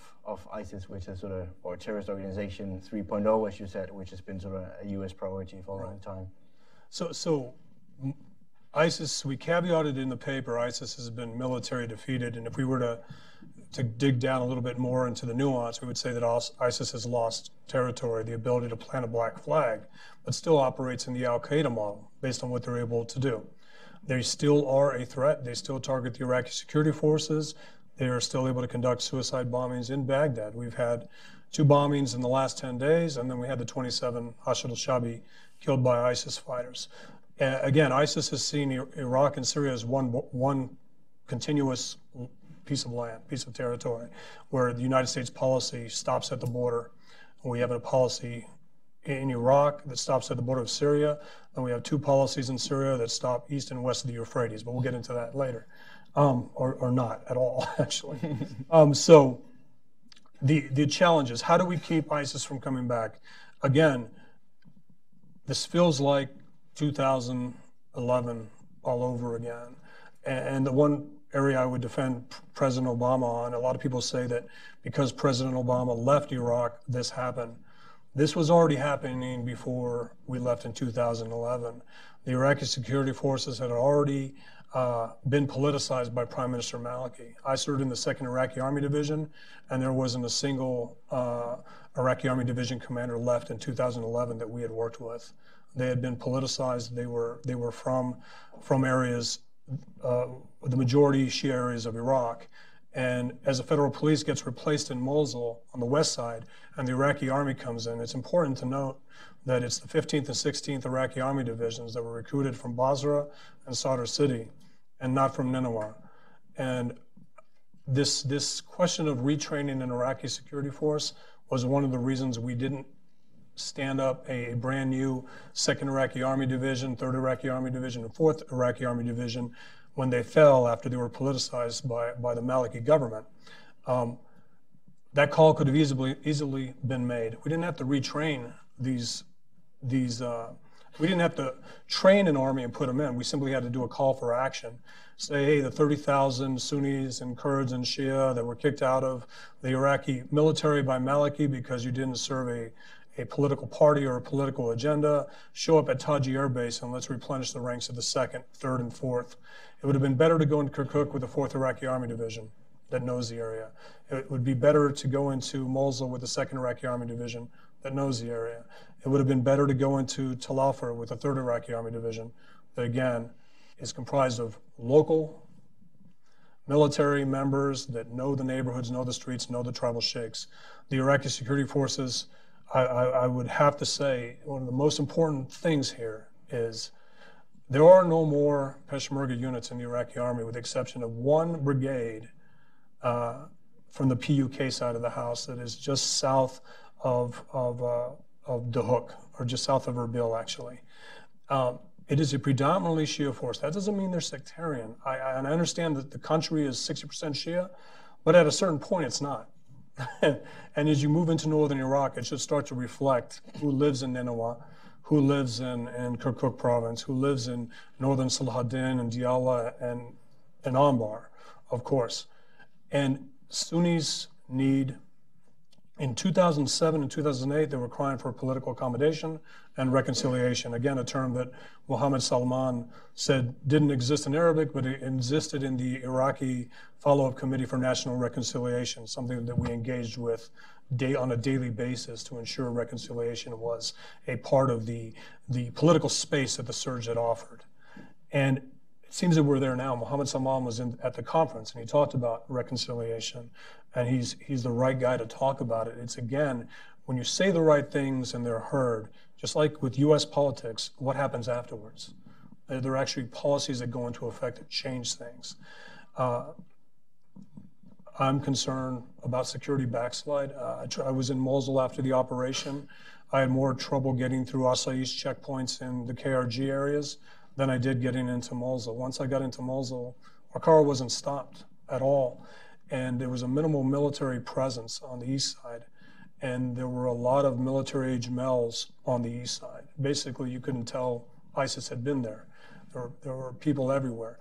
ISIS, which is sort of, or terrorist organization 3.0, as you said, which has been sort of a U.S. priority for a long time. So ISIS, we caveated in the paper, ISIS has been military defeated, and if we were to dig down a little bit more into the nuance, we would say that ISIS has lost territory, the ability to plant a black flag, but still operates in the Al-Qaeda model based on what they're able to do. They still are a threat. They still target the Iraqi security forces. They are still able to conduct suicide bombings in Baghdad. We've had 2 bombings in the last 10 days, and then we had the 27 Hashid al-Shabi killed by ISIS fighters. Again, ISIS has seen Iraq and Syria as one continuous piece of land, piece of territory, where the United States policy stops at the border. We have a policy in Iraq that stops at the border of Syria, and we have 2 policies in Syria that stop east and west of the Euphrates, but we'll get into that later, or not at all, actually. So the challenge is, how do we keep ISIS from coming back? Again, this feels like 2011 all over again. And the one area I would defend President Obama on, a lot of people say that because President Obama left Iraq, this happened. This was already happening before we left in 2011. The Iraqi security forces had already been politicized by Prime Minister Maliki. I served in the 2nd Iraqi Army Division, and there wasn't a single Iraqi Army Division commander left in 2011 that we had worked with. They had been politicized. They were from areas, the majority Shia areas of Iraq. And as the federal police gets replaced in Mosul on the west side and the Iraqi army comes in, it's important to note that it's the 15th and 16th Iraqi Army Divisions that were recruited from Basra and Sadr City and not from Nineveh. And this question of retraining an Iraqi security force was one of the reasons we didn't stand up a brand new 2nd Iraqi Army Division, 3rd Iraqi Army Division, and 4th Iraqi Army Division when they fell after they were politicized by the Maliki government. That call could have easily been made. We didn't have to retrain we didn't have to train an army and put them in. We simply had to do a call for action. Say, hey, the 30,000 Sunnis and Kurds and Shia that were kicked out of the Iraqi military by Maliki because you didn't serve a political party or a political agenda, show up at Taji Air Base and let's replenish the ranks of the 2nd, 3rd, and 4th. It would have been better to go into Kirkuk with the 4th Iraqi Army Division that knows the area. It would be better to go into Mosul with the 2nd Iraqi Army Division that knows the area. It would have been better to go into Tal Afar with the 3rd Iraqi Army Division that, again, is comprised of local military members that know the neighborhoods, know the streets, know the tribal sheikhs. The Iraqi security forces, I would have to say, one of the most important things here is there are no more Peshmerga units in the Iraqi army, with the exception of one brigade from the PUK side of the house that is just south of Dahuk, or just south of Erbil, actually. It is a predominantly Shia force. That doesn't mean they're sectarian. And I understand that the country is 60% Shia, but at a certain point, it's not. And as you move into northern Iraq, it should start to reflect who lives in Nineveh, who lives in Kirkuk province, who lives in northern Salahuddin and Diyala and Anbar, of course. And Sunnis need, in 2007 and 2008, they were crying for political accommodation and reconciliation. Again, a term that Mohammed Salman said didn't exist in Arabic, but it existed in the Iraqi Follow-Up Committee for National Reconciliation, something that we engaged with on a daily basis to ensure reconciliation was a part of the political space that the surge had offered. And it seems that we're there now. Mohammed Salman was at the conference and he talked about reconciliation, and he's the right guy to talk about it. It's, again, when you say the right things and they're heard, just like with US politics, what happens afterwards? There are actually policies that go into effect that change things. I'm concerned about security backslide. I was in Mosul after the operation. I had more trouble getting through Asai's checkpoints in the KRG areas than I did getting into Mosul. Once I got into Mosul, our car wasn't stopped at all. And there was a minimal military presence on the east side. And there were a lot of military-age males on the east side. Basically, you couldn't tell ISIS had been there. There were people everywhere.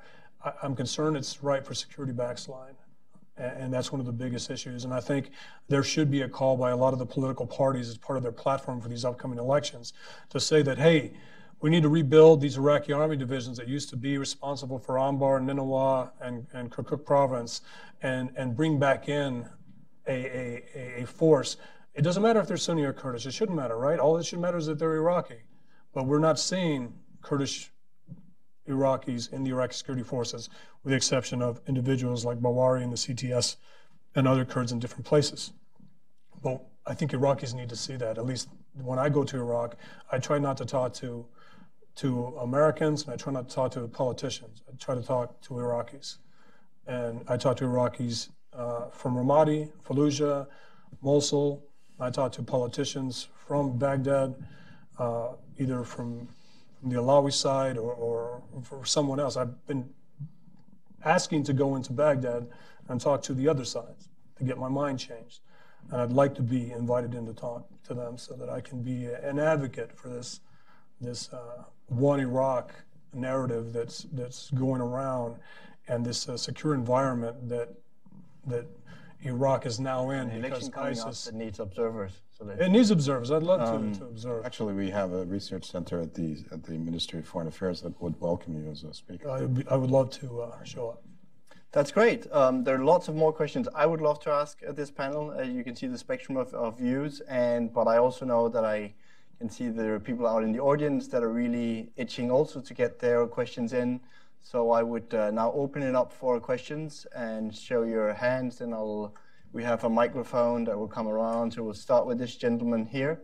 I'm concerned it's ripe for security backslide. And that's one of the biggest issues. And I think there should be a call by a lot of the political parties as part of their platform for these upcoming elections to say that, hey, we need to rebuild these Iraqi army divisions that used to be responsible for Anbar, Nineveh, and Kirkuk province, and bring back in a force. It doesn't matter if they're Sunni or Kurdish. It shouldn't matter, right? All that should matter is that they're Iraqi. But we're not seeing Kurdish Iraqis in the Iraqi security forces, with the exception of individuals like Bawari in the CTS and other Kurds in different places. But I think Iraqis need to see that. At least when I go to Iraq, I try not to talk to Americans, and I try not to talk to politicians. I try to talk to Iraqis. And I talk to Iraqis from Ramadi, Fallujah, Mosul. I talk to politicians from Baghdad, either from the Alawi side or for someone else. I've been asking to go into Baghdad and talk to the other sides to get my mind changed. And I'd like to be invited in to talk to them so that I can be an advocate for this one Iraq narrative that's going around, and this secure environment that Iraq is now in, because ISIS. It needs observers. So it needs observers. I'd love to observe. Actually, we have a research center at the Ministry of Foreign Affairs that would welcome you as a speaker. I would love to show up. That's great. There are lots of more questions I would love to ask at this panel. You can see the spectrum of views, but I also know that I can see there are people out in the audience that are really itching also to get their questions in. So I would now open it up for questions and show your hands, and we have a microphone that will come around. So we'll start with this gentleman here.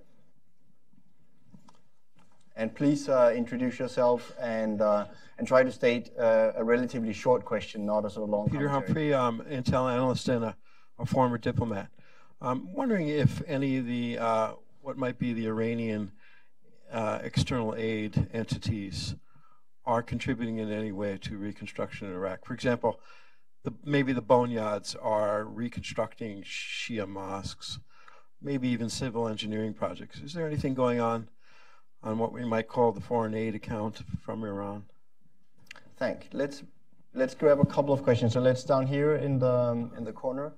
And please introduce yourself and try to state a relatively short question, not a sort of long Peter commentary. Humphrey, Intel analyst and a former diplomat. I'm wondering if any of the, what might be the Iranian external aid entities are contributing in any way to reconstruction in Iraq. For example, maybe the boneyards are reconstructing Shia mosques, maybe even civil engineering projects. Is there anything going on what we might call the foreign aid account from Iran? Thank. Let's grab a couple of questions. So let's down here in the corner.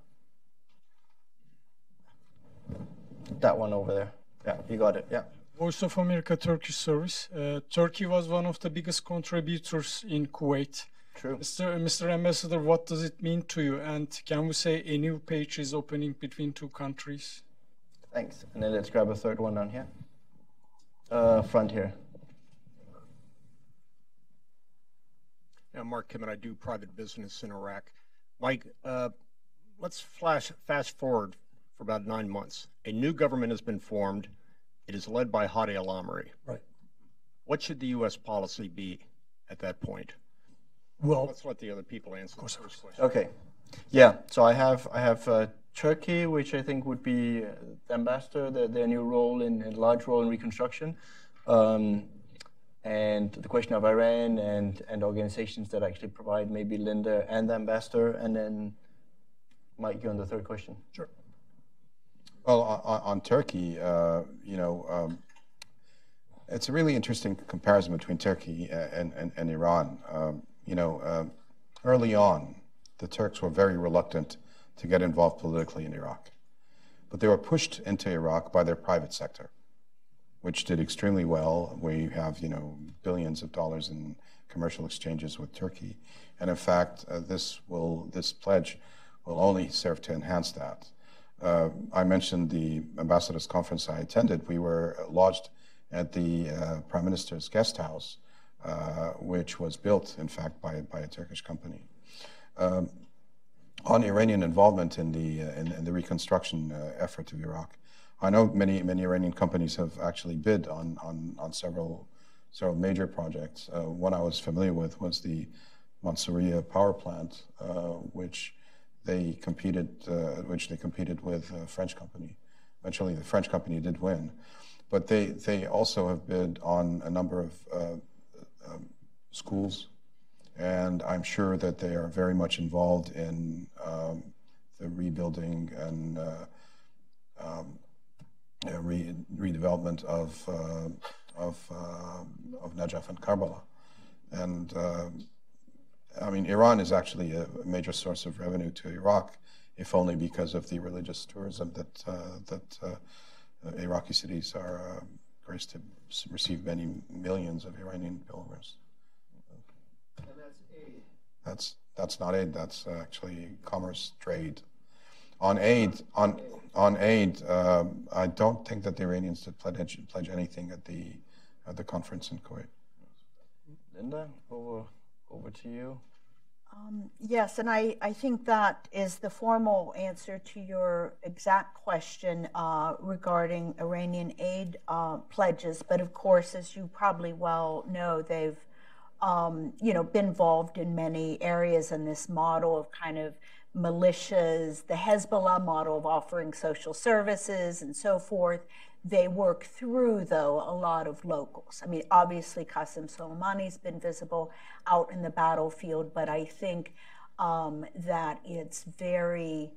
That one over there. Yeah, you got it. Yeah. Voice of America Turkish service. Turkey was one of the biggest contributors in Kuwait. True. Mr. Ambassador, what does it mean to you? And can we say a new page is opening between two countries? Thanks. And then let's grab a third one down here. Front here. Yeah, Mark Kimmett, I do private business in Iraq. Mike, let's fast forward for about 9 months. A new government has been formed. It is led by Hadi al-Amri. Right. What should the U.S. policy be at that point? Well, let's let the other people answer the first question. Okay. Yeah. So I have Turkey, which I think would be the ambassador, their new role a large role in reconstruction, and the question of Iran and organizations that actually provide, maybe Linda and the ambassador, and then Mike, you on the third question. Sure. Well, on Turkey, it's a really interesting comparison between Turkey and Iran. Early on, the Turks were very reluctant to get involved politically in Iraq. But they were pushed into Iraq by their private sector, which did extremely well. We have, billions of dollars in commercial exchanges with Turkey. And in fact, this pledge will only serve to enhance that. I mentioned the ambassadors' conference I attended. We were lodged at the Prime Minister's guest house, which was built, in fact, by a Turkish company. On Iranian involvement in the reconstruction effort of Iraq, I know many Iranian companies have actually bid on several major projects. One I was familiar with was the Mansouriya power plant, which they competed with a French company. Eventually, the French company did win, but they also have bid on a number of schools, and I'm sure that they are very much involved in the rebuilding and redevelopment of Najaf and Karbala. And Iran is actually a major source of revenue to Iraq, if only because of the religious tourism that Iraqi cities are first to receive many millions of Iranian pilgrims. And that's aid. That's not aid. That's actually commerce, trade. On aid, I don't think that the Iranians did pledge anything at the conference in Kuwait. Linda, over to you. Yes, and I think that is the formal answer to your exact question regarding Iranian aid pledges. But of course, as you probably well know, they've been involved in many areas in this model of kind of militias, the Hezbollah model of offering social services and so forth. They work through, though, a lot of locals. I mean, obviously, Qasem Soleimani's been visible out in the battlefield, but I think that it's very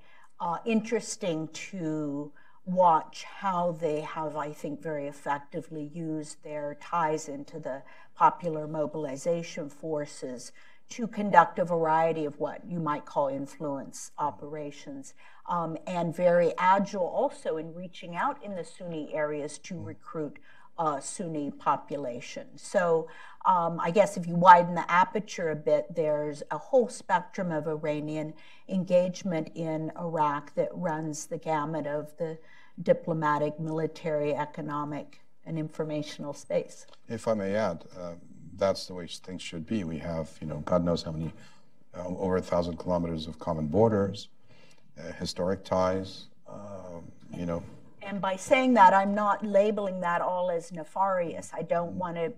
interesting to watch how they have, I think, very effectively used their ties into the popular mobilization forces to conduct a variety of what you might call influence operations, and very agile also in reaching out in the Sunni areas to recruit Sunni population. So I guess if you widen the aperture a bit, there's a whole spectrum of Iranian engagement in Iraq that runs the gamut of the diplomatic, military, economic, and informational space. If I may add, that's the way things should be. We have, God knows how many, over 1,000 kilometers of common borders, historic ties, And by saying that, I'm not labeling that all as nefarious. I don't want to,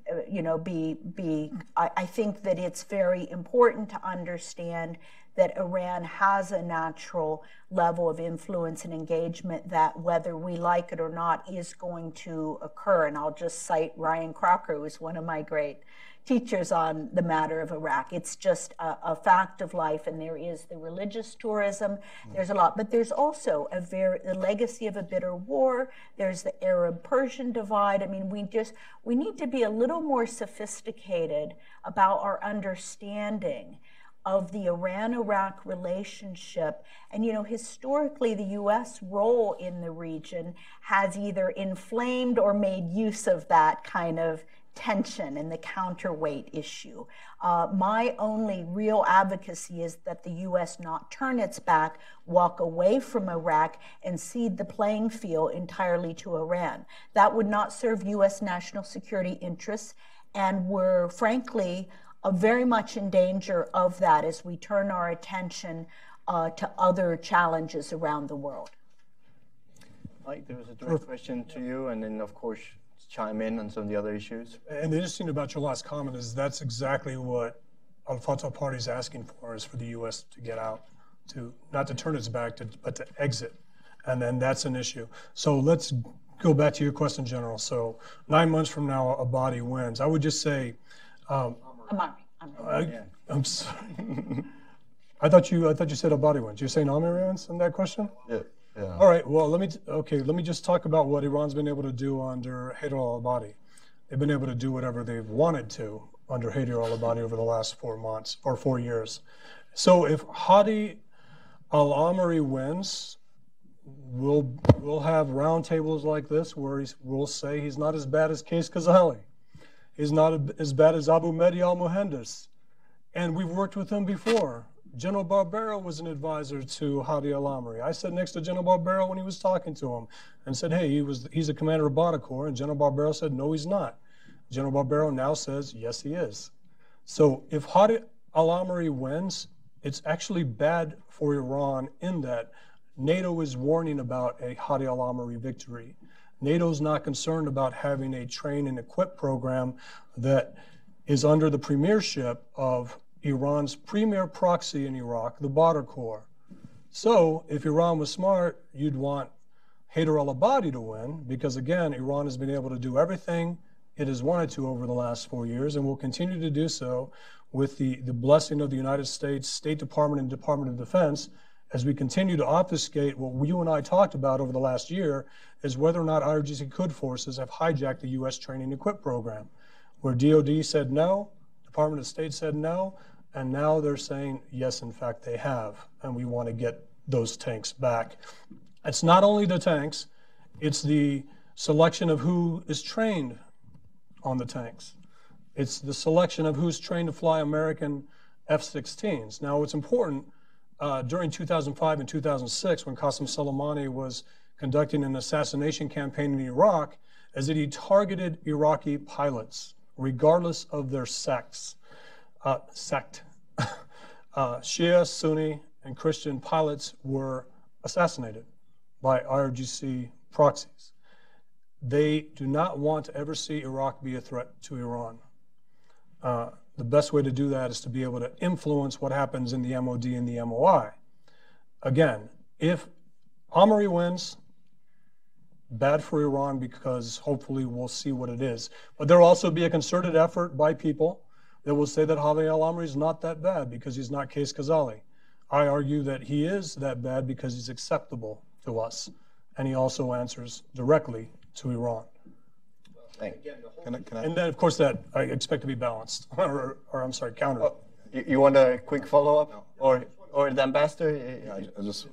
I think that it's very important to understand that Iran has a natural level of influence and engagement that, whether we like it or not, is going to occur. And I'll just cite Ryan Crocker, who is one of my great teachers on the matter of Iraq. It's just a fact of life, and there is the religious tourism. There's a lot, but there's also the legacy of a bitter war. There's the Arab-Persian divide. I mean, we need to be a little more sophisticated about our understanding of the Iran-Iraq relationship. And, historically, the U.S. role in the region has either inflamed or made use of that kind of tension and the counterweight issue. My only real advocacy is that the U.S. not turn its back, walk away from Iraq, and cede the playing field entirely to Iran. That would not serve U.S. national security interests, and we're frankly very much in danger of that as we turn our attention to other challenges around the world. Mike, there was a direct question to you, and then, of course, chime in on some of the other issues. And the interesting about your last comment is that's exactly what Al-Fatah Party is asking for, is for the U.S. to get out, not to turn its back, but to exit. And then that's an issue. So let's go back to your question, General. So 9 months from now, a body wins. I would just say, I'm sorry. I thought you said a body wins. You're saying Amir wins in that question? Yeah. All right. Well, let me just talk about what Iran's been able to do under Haider al-Abadi. They've been able to do whatever they've wanted to under Haider al-Abadi over the last 4 months or 4 years. So if Hadi al-Amiri wins, we'll have roundtables like this where we'll say he's not as bad as Qais Khazali. He's not as bad as Abu Mahdi al-Muhandis. And we've worked with him before. General Barbero was an advisor to Hadi al-Amiri. I sat next to General Barbero when he was talking to him and said, hey, he's a commander of Badr Corps. And General Barbero said, no, he's not. General Barbero now says, yes, he is. So if Hadi al-Amiri wins, it's actually bad for Iran in that NATO is warning about a Hadi al-Amiri victory. NATO's not concerned about having a train and equip program that is under the premiership of Iran's premier proxy in Iraq, the Badr Corps. So if Iran was smart, you'd want Haider al-Abadi to win, because again, Iran has been able to do everything it has wanted to over the last 4 years and will continue to do so with the blessing of the United States State Department and Department of Defense as we continue to obfuscate what you and I talked about over the last year is whether or not IRGC Quds forces have hijacked the U.S. training and equip program, where DOD said no, Department of State said no, and now they're saying, yes, in fact, they have, and we want to get those tanks back. It's not only the tanks, it's the selection of who is trained on the tanks. It's the selection of who's trained to fly American F-16s. Now, what's important, during 2005 and 2006, when Qasem Soleimani was conducting an assassination campaign in Iraq, is that he targeted Iraqi pilots, regardless of their sect. Shia, Sunni, and Christian pilots were assassinated by IRGC proxies. They do not want to ever see Iraq be a threat to Iran. The best way to do that is to be able to influence what happens in the MOD and the MOI. Again, if Amiri wins, bad for Iran because hopefully we'll see what it is. But there will also be a concerted effort by people that will say that Hadi al-Amri is not that bad because he's not Qais Khazali. I argue that he is that bad because he's acceptable to us, and he also answers directly to Iran. Thanks. And then, of course, that I expect to be balanced, or I'm sorry, countered. Oh, you want a quick follow-up? Or the ambassador? Yeah, I just.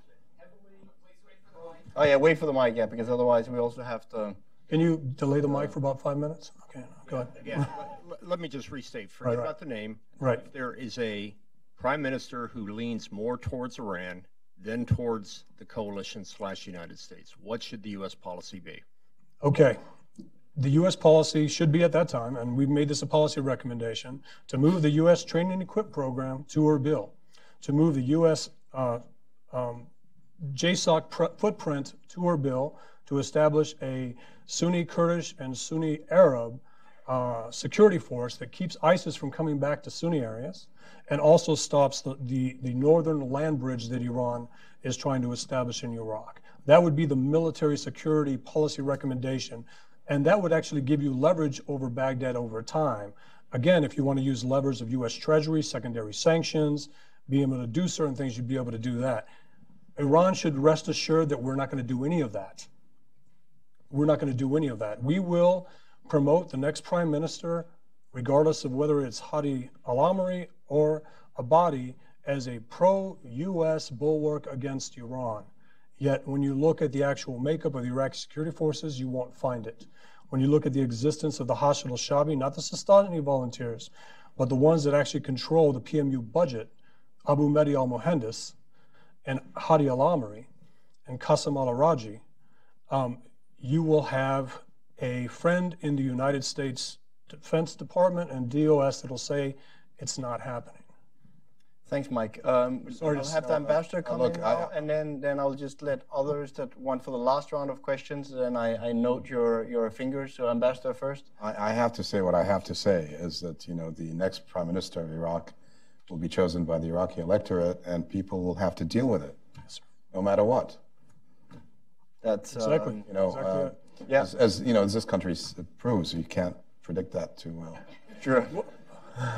Oh, yeah, wait for the mic, yeah, because otherwise we also have to... Can you delay the mic for about 5 minutes? Okay, go ahead. Again, let me just restate, forget about the name. Right. If there is a prime minister who leans more towards Iran than towards the coalition / United States, what should the U.S. policy be? Okay. The U.S. policy should be at that time, and we've made this a policy recommendation, to move the U.S. Train and Equip program to Erbil, to move the U.S. JSOC footprint to Erbil, to establish a Sunni Kurdish and Sunni Arab security force that keeps ISIS from coming back to Sunni areas, and also stops the northern land bridge that Iran is trying to establish in Iraq. That would be the military security policy recommendation, and that would actually give you leverage over Baghdad over time. Again, if you want to use levers of U.S. Treasury, secondary sanctions, being able to do certain things, you'd be able to do that. Iran should rest assured that we're not going to do any of that. We're not going to do any of that. We will promote the next prime minister, regardless of whether it's Hadi al-Amri or Abadi, as a pro-U.S. bulwark against Iran. Yet when you look at the actual makeup of the Iraqi security forces, you won't find it. When you look at the existence of the Hashd al-Shabi, not the Sistani volunteers, but the ones that actually control the PMU budget, Abu Mahdi al-Mohandes and Hadi al-Amri and Qasem al-Araji, you will have a friend in the United States Defense Department and DOS that'll say it's not happening. Thanks, Mike. Sorry I'll to have the ambassador come look, in now, and then I'll just let others that want for the last round of questions, then I note your fingers. So ambassador first. I have to say what I have to say is that, you know, the next prime minister of Iraq will be chosen by the Iraqi electorate, and people will have to deal with it, no matter what. That's Exactly. You know, Exactly. Yeah. as you know, as this country proves, you can't predict that too well. Sure.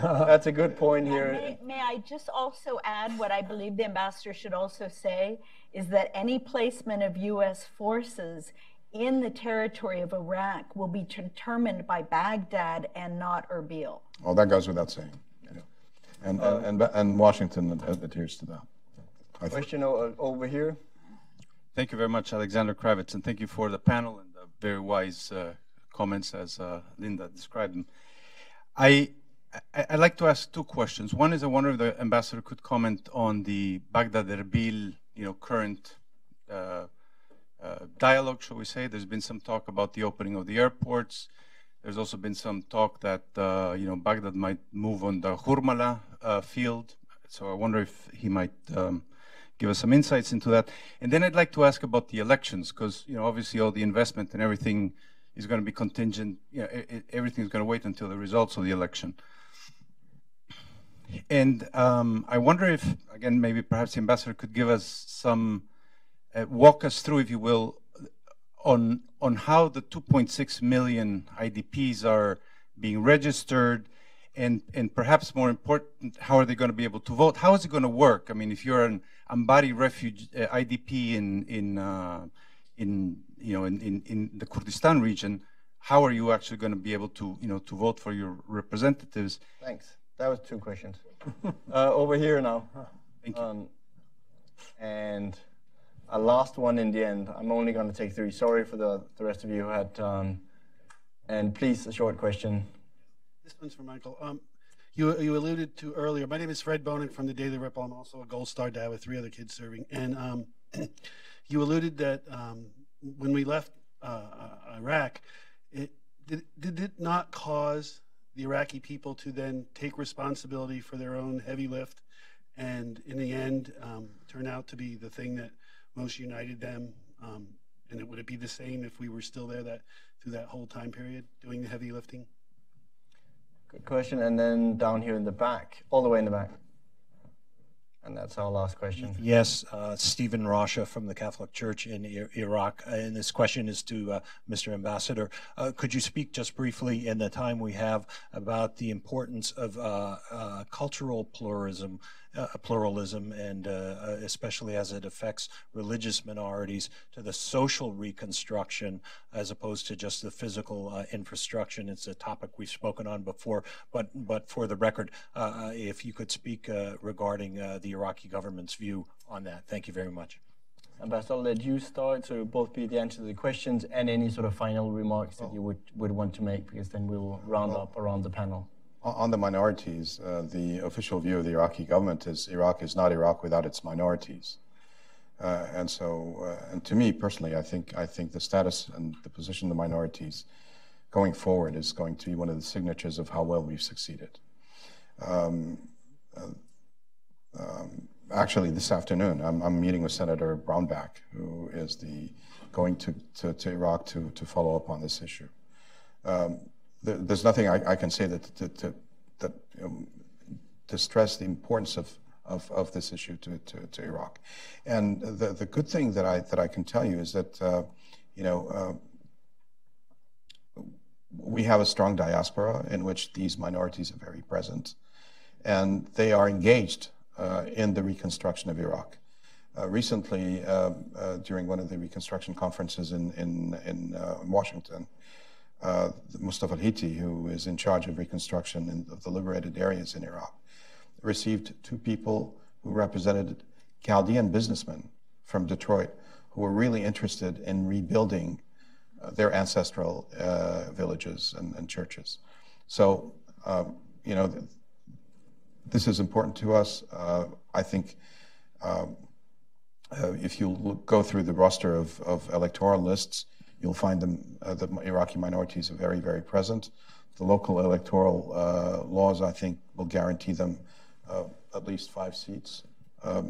That's a good point here. May I just also add what I believe the ambassador should also say is that any placement of U.S. forces in the territory of Iraq will be determined by Baghdad and not Erbil. Oh, that goes without saying. Yeah. And Washington adheres to that. Question over here. Thank you very much, Alexander Kravitz, and thank you for the panel and the very wise comments as Linda described them. I'd like to ask two questions. One is I wonder if the ambassador could comment on the Baghdad-Erbil, current dialogue, shall we say. There's been some talk about the opening of the airports. There's also been some talk that Baghdad might move on the Hurmala field. So I wonder if he might give us some insights into that. And then I'd like to ask about the elections, because obviously all the investment and everything is going to be contingent. Everything is going to wait until the results of the election. And I wonder if, again, maybe perhaps the ambassador could give us some, walk us through, if you will, on how the 2.6 million IDPs are being registered, and perhaps more important, how are they going to be able to vote? How is it going to work? I mean, if you're an Ambari refugee IDP in the Kurdistan region, how are you actually going to be able to to vote for your representatives? Thanks. That was two questions. Over here now. Thank you. And a last one in the end. I'm only going to take 3. Sorry for the rest of you who had, and please, a short question. This one's for Michael. You alluded to earlier, my name is Fred Bonin from the Daily Ripple. I'm also a Gold Star dad with 3 other kids serving. And you alluded that when we left Iraq, did it not cause the Iraqi people to then take responsibility for their own heavy lift and in the end turn out to be the thing that most united them? And would it be the same if we were still there through that whole time period doing the heavy lifting? Good question. And then down here in the back, all the way in the back. And that's our last question. Yes, Stephen Rasha from the Catholic Church in Iraq. And this question is to Mr. Ambassador. Could you speak just briefly in the time we have about the importance of cultural pluralism and especially as it affects religious minorities to the social reconstruction as opposed to just the physical infrastructure? It's a topic we've spoken on before, but for the record, if you could speak regarding the Iraqi government's view on that. Thank you very much. Ambassador, I'll let you start to both be the answer to the questions and any sort of final remarks that you would want to make, because then we will round up around the panel. On the minorities, the official view of the Iraqi government is Iraq is not Iraq without its minorities. And to me personally, I think the status and the position of the minorities going forward is going to be one of the signatures of how well we've succeeded. Actually, this afternoon, I'm meeting with Senator Brownback, who is going to Iraq to follow up on this issue. There's nothing I can say to stress the importance of this issue to Iraq. And the good thing that I can tell you is that we have a strong diaspora in which these minorities are very present, and they are engaged in the reconstruction of Iraq. Recently, during one of the reconstruction conferences in Washington, Mustafa al-Hiti, who is in charge of reconstruction of the liberated areas in Iraq, received 2 people who represented Chaldean businessmen from Detroit who were really interested in rebuilding their ancestral villages and churches. So, this is important to us. I think if you go through the roster of electoral lists, you'll find the Iraqi minorities are very, very present. The local electoral laws, I think, will guarantee them at least 5 seats. I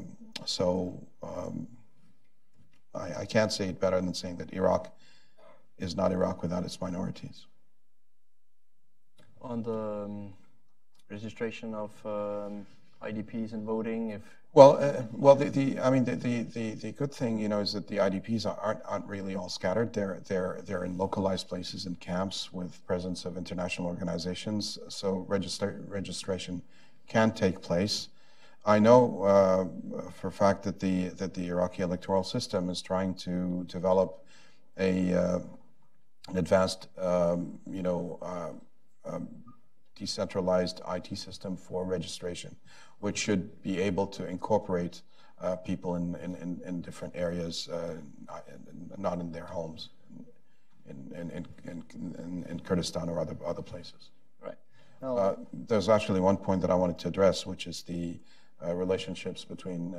can't say it better than saying that Iraq is not Iraq without its minorities. On the registration of IDPs and voting, the good thing, is that the IDPs aren't really all scattered. They're in localized places in camps with presence of international organizations. So registration can take place. I know for a fact that the Iraqi electoral system is trying to develop an advanced, decentralized IT system for registration, which should be able to incorporate people in different areas, not in their homes, in Kurdistan or other places. Right. There's actually one point that I wanted to address, which is the relationships between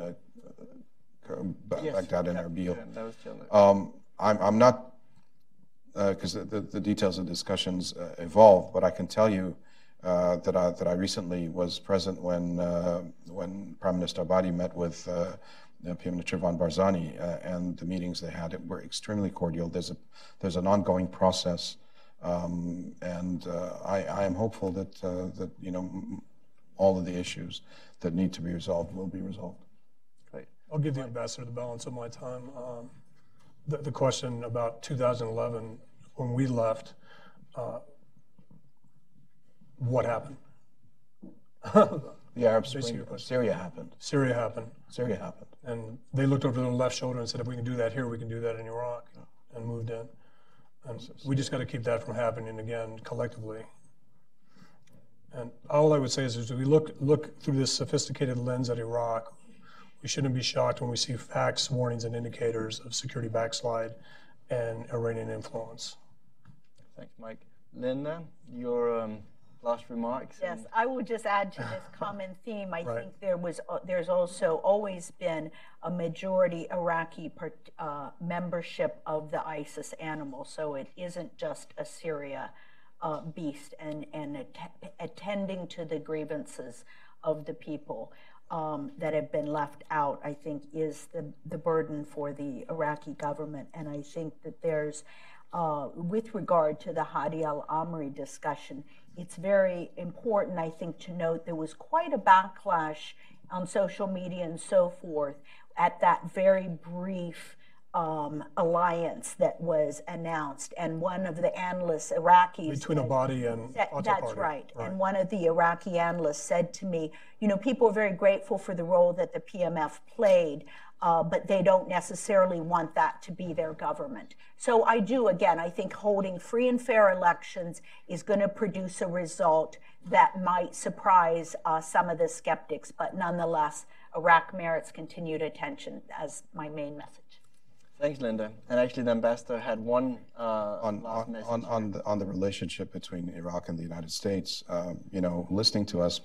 Baghdad and Erbil. I'm not, because the details of discussions evolve, but I can tell you that I recently was present when Prime Minister Abadi met with Prime Minister Van Barzani, and the meetings they had were extremely cordial. There's an ongoing process, and I am hopeful that all of the issues that need to be resolved will be resolved. Great. I'll give the ambassador the balance of my time. The question about 2011, when we left, what happened? The Arab Spring, Syria happened. Syria happened. Syria happened. And they looked over their left shoulder and said, if we can do that here, we can do that in Iraq, and moved in. And we just got to keep that from happening again collectively. And all I would say is we look through this sophisticated lens at Iraq, we shouldn't be shocked when we see facts, warnings, and indicators of security backslide and Iranian influence. Thanks, Mike. Linda, your last remarks? Yes, I will just add to this common theme. I Right. think there's also always been a majority Iraqi membership of the ISIS animal, so it isn't just a Syria beast, and attending to the grievances of the people that have been left out, I think, is the burden for the Iraqi government. And I think that there's, with regard to the Hadi al-Amri discussion, it's very important, I think, to note there was quite a backlash on social media and so forth at that very brief alliance that was announced. And one of the analysts, Iraqis, Between Abadi and Fatah that's Party. right. And one of the Iraqi analysts said to me, you know, people are very grateful for the role that the PMF played, but they don't necessarily want that to be their government. So I think holding free and fair elections is going to produce a result that might surprise some of the skeptics, but nonetheless, Iraq merits continued attention as my main message. Thanks, Linda. And actually, the ambassador had one last message. On the relationship between Iraq and the United States, you know, listening to us,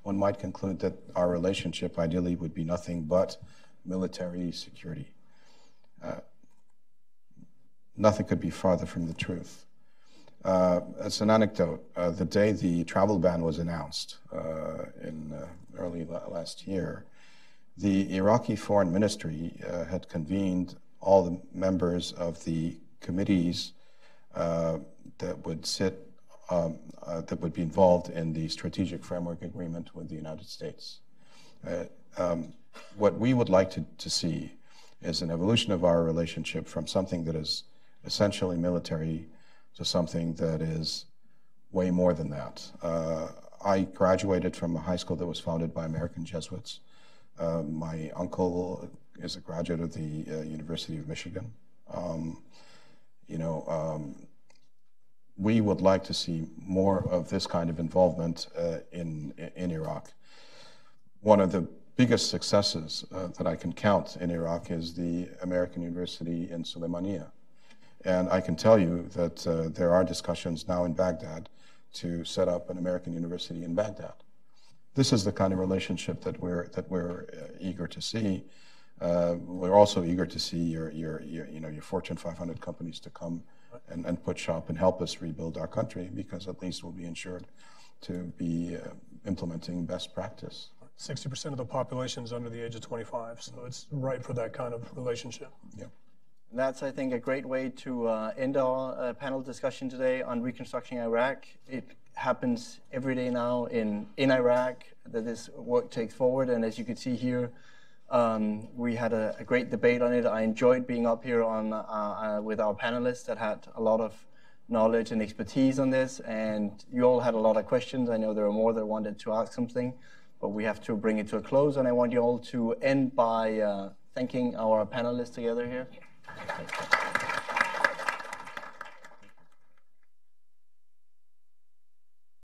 one might conclude that our relationship ideally would be nothing but military security. Nothing could be farther from the truth. As an anecdote, the day the travel ban was announced in early last year, the Iraqi Foreign Ministry had convened all the members of the committees that would be involved in the strategic framework agreement with the United States. What we would like to see is an evolution of our relationship from something that is essentially military to something that is way more than that. I graduated from a high school that was founded by American Jesuits. My uncle is a graduate of the University of Michigan. We would like to see more of this kind of involvement in Iraq. One of the biggest successes that I can count in Iraq is the American University in Sulaymaniyah. And I can tell you that there are discussions now in Baghdad to set up an American university in Baghdad. This is the kind of relationship that we're eager to see. We're also eager to see your Fortune 500 companies to come and put shop and help us rebuild our country, because at least we'll be ensured to be implementing best practice. 60% of the population is under the age of 25, so it's right for that kind of relationship. Yeah. That's, I think, a great way to end our panel discussion today on reconstructing Iraq. It happens every day now in Iraq that this work takes forward, and as you can see here, we had a great debate on it. I enjoyed being up here with our panelists that had a lot of knowledge and expertise on this, and you all had a lot of questions. I know there were more that wanted to ask something, but we have to bring it to a close, and I want you all to end by thanking our panelists together here. Thank you.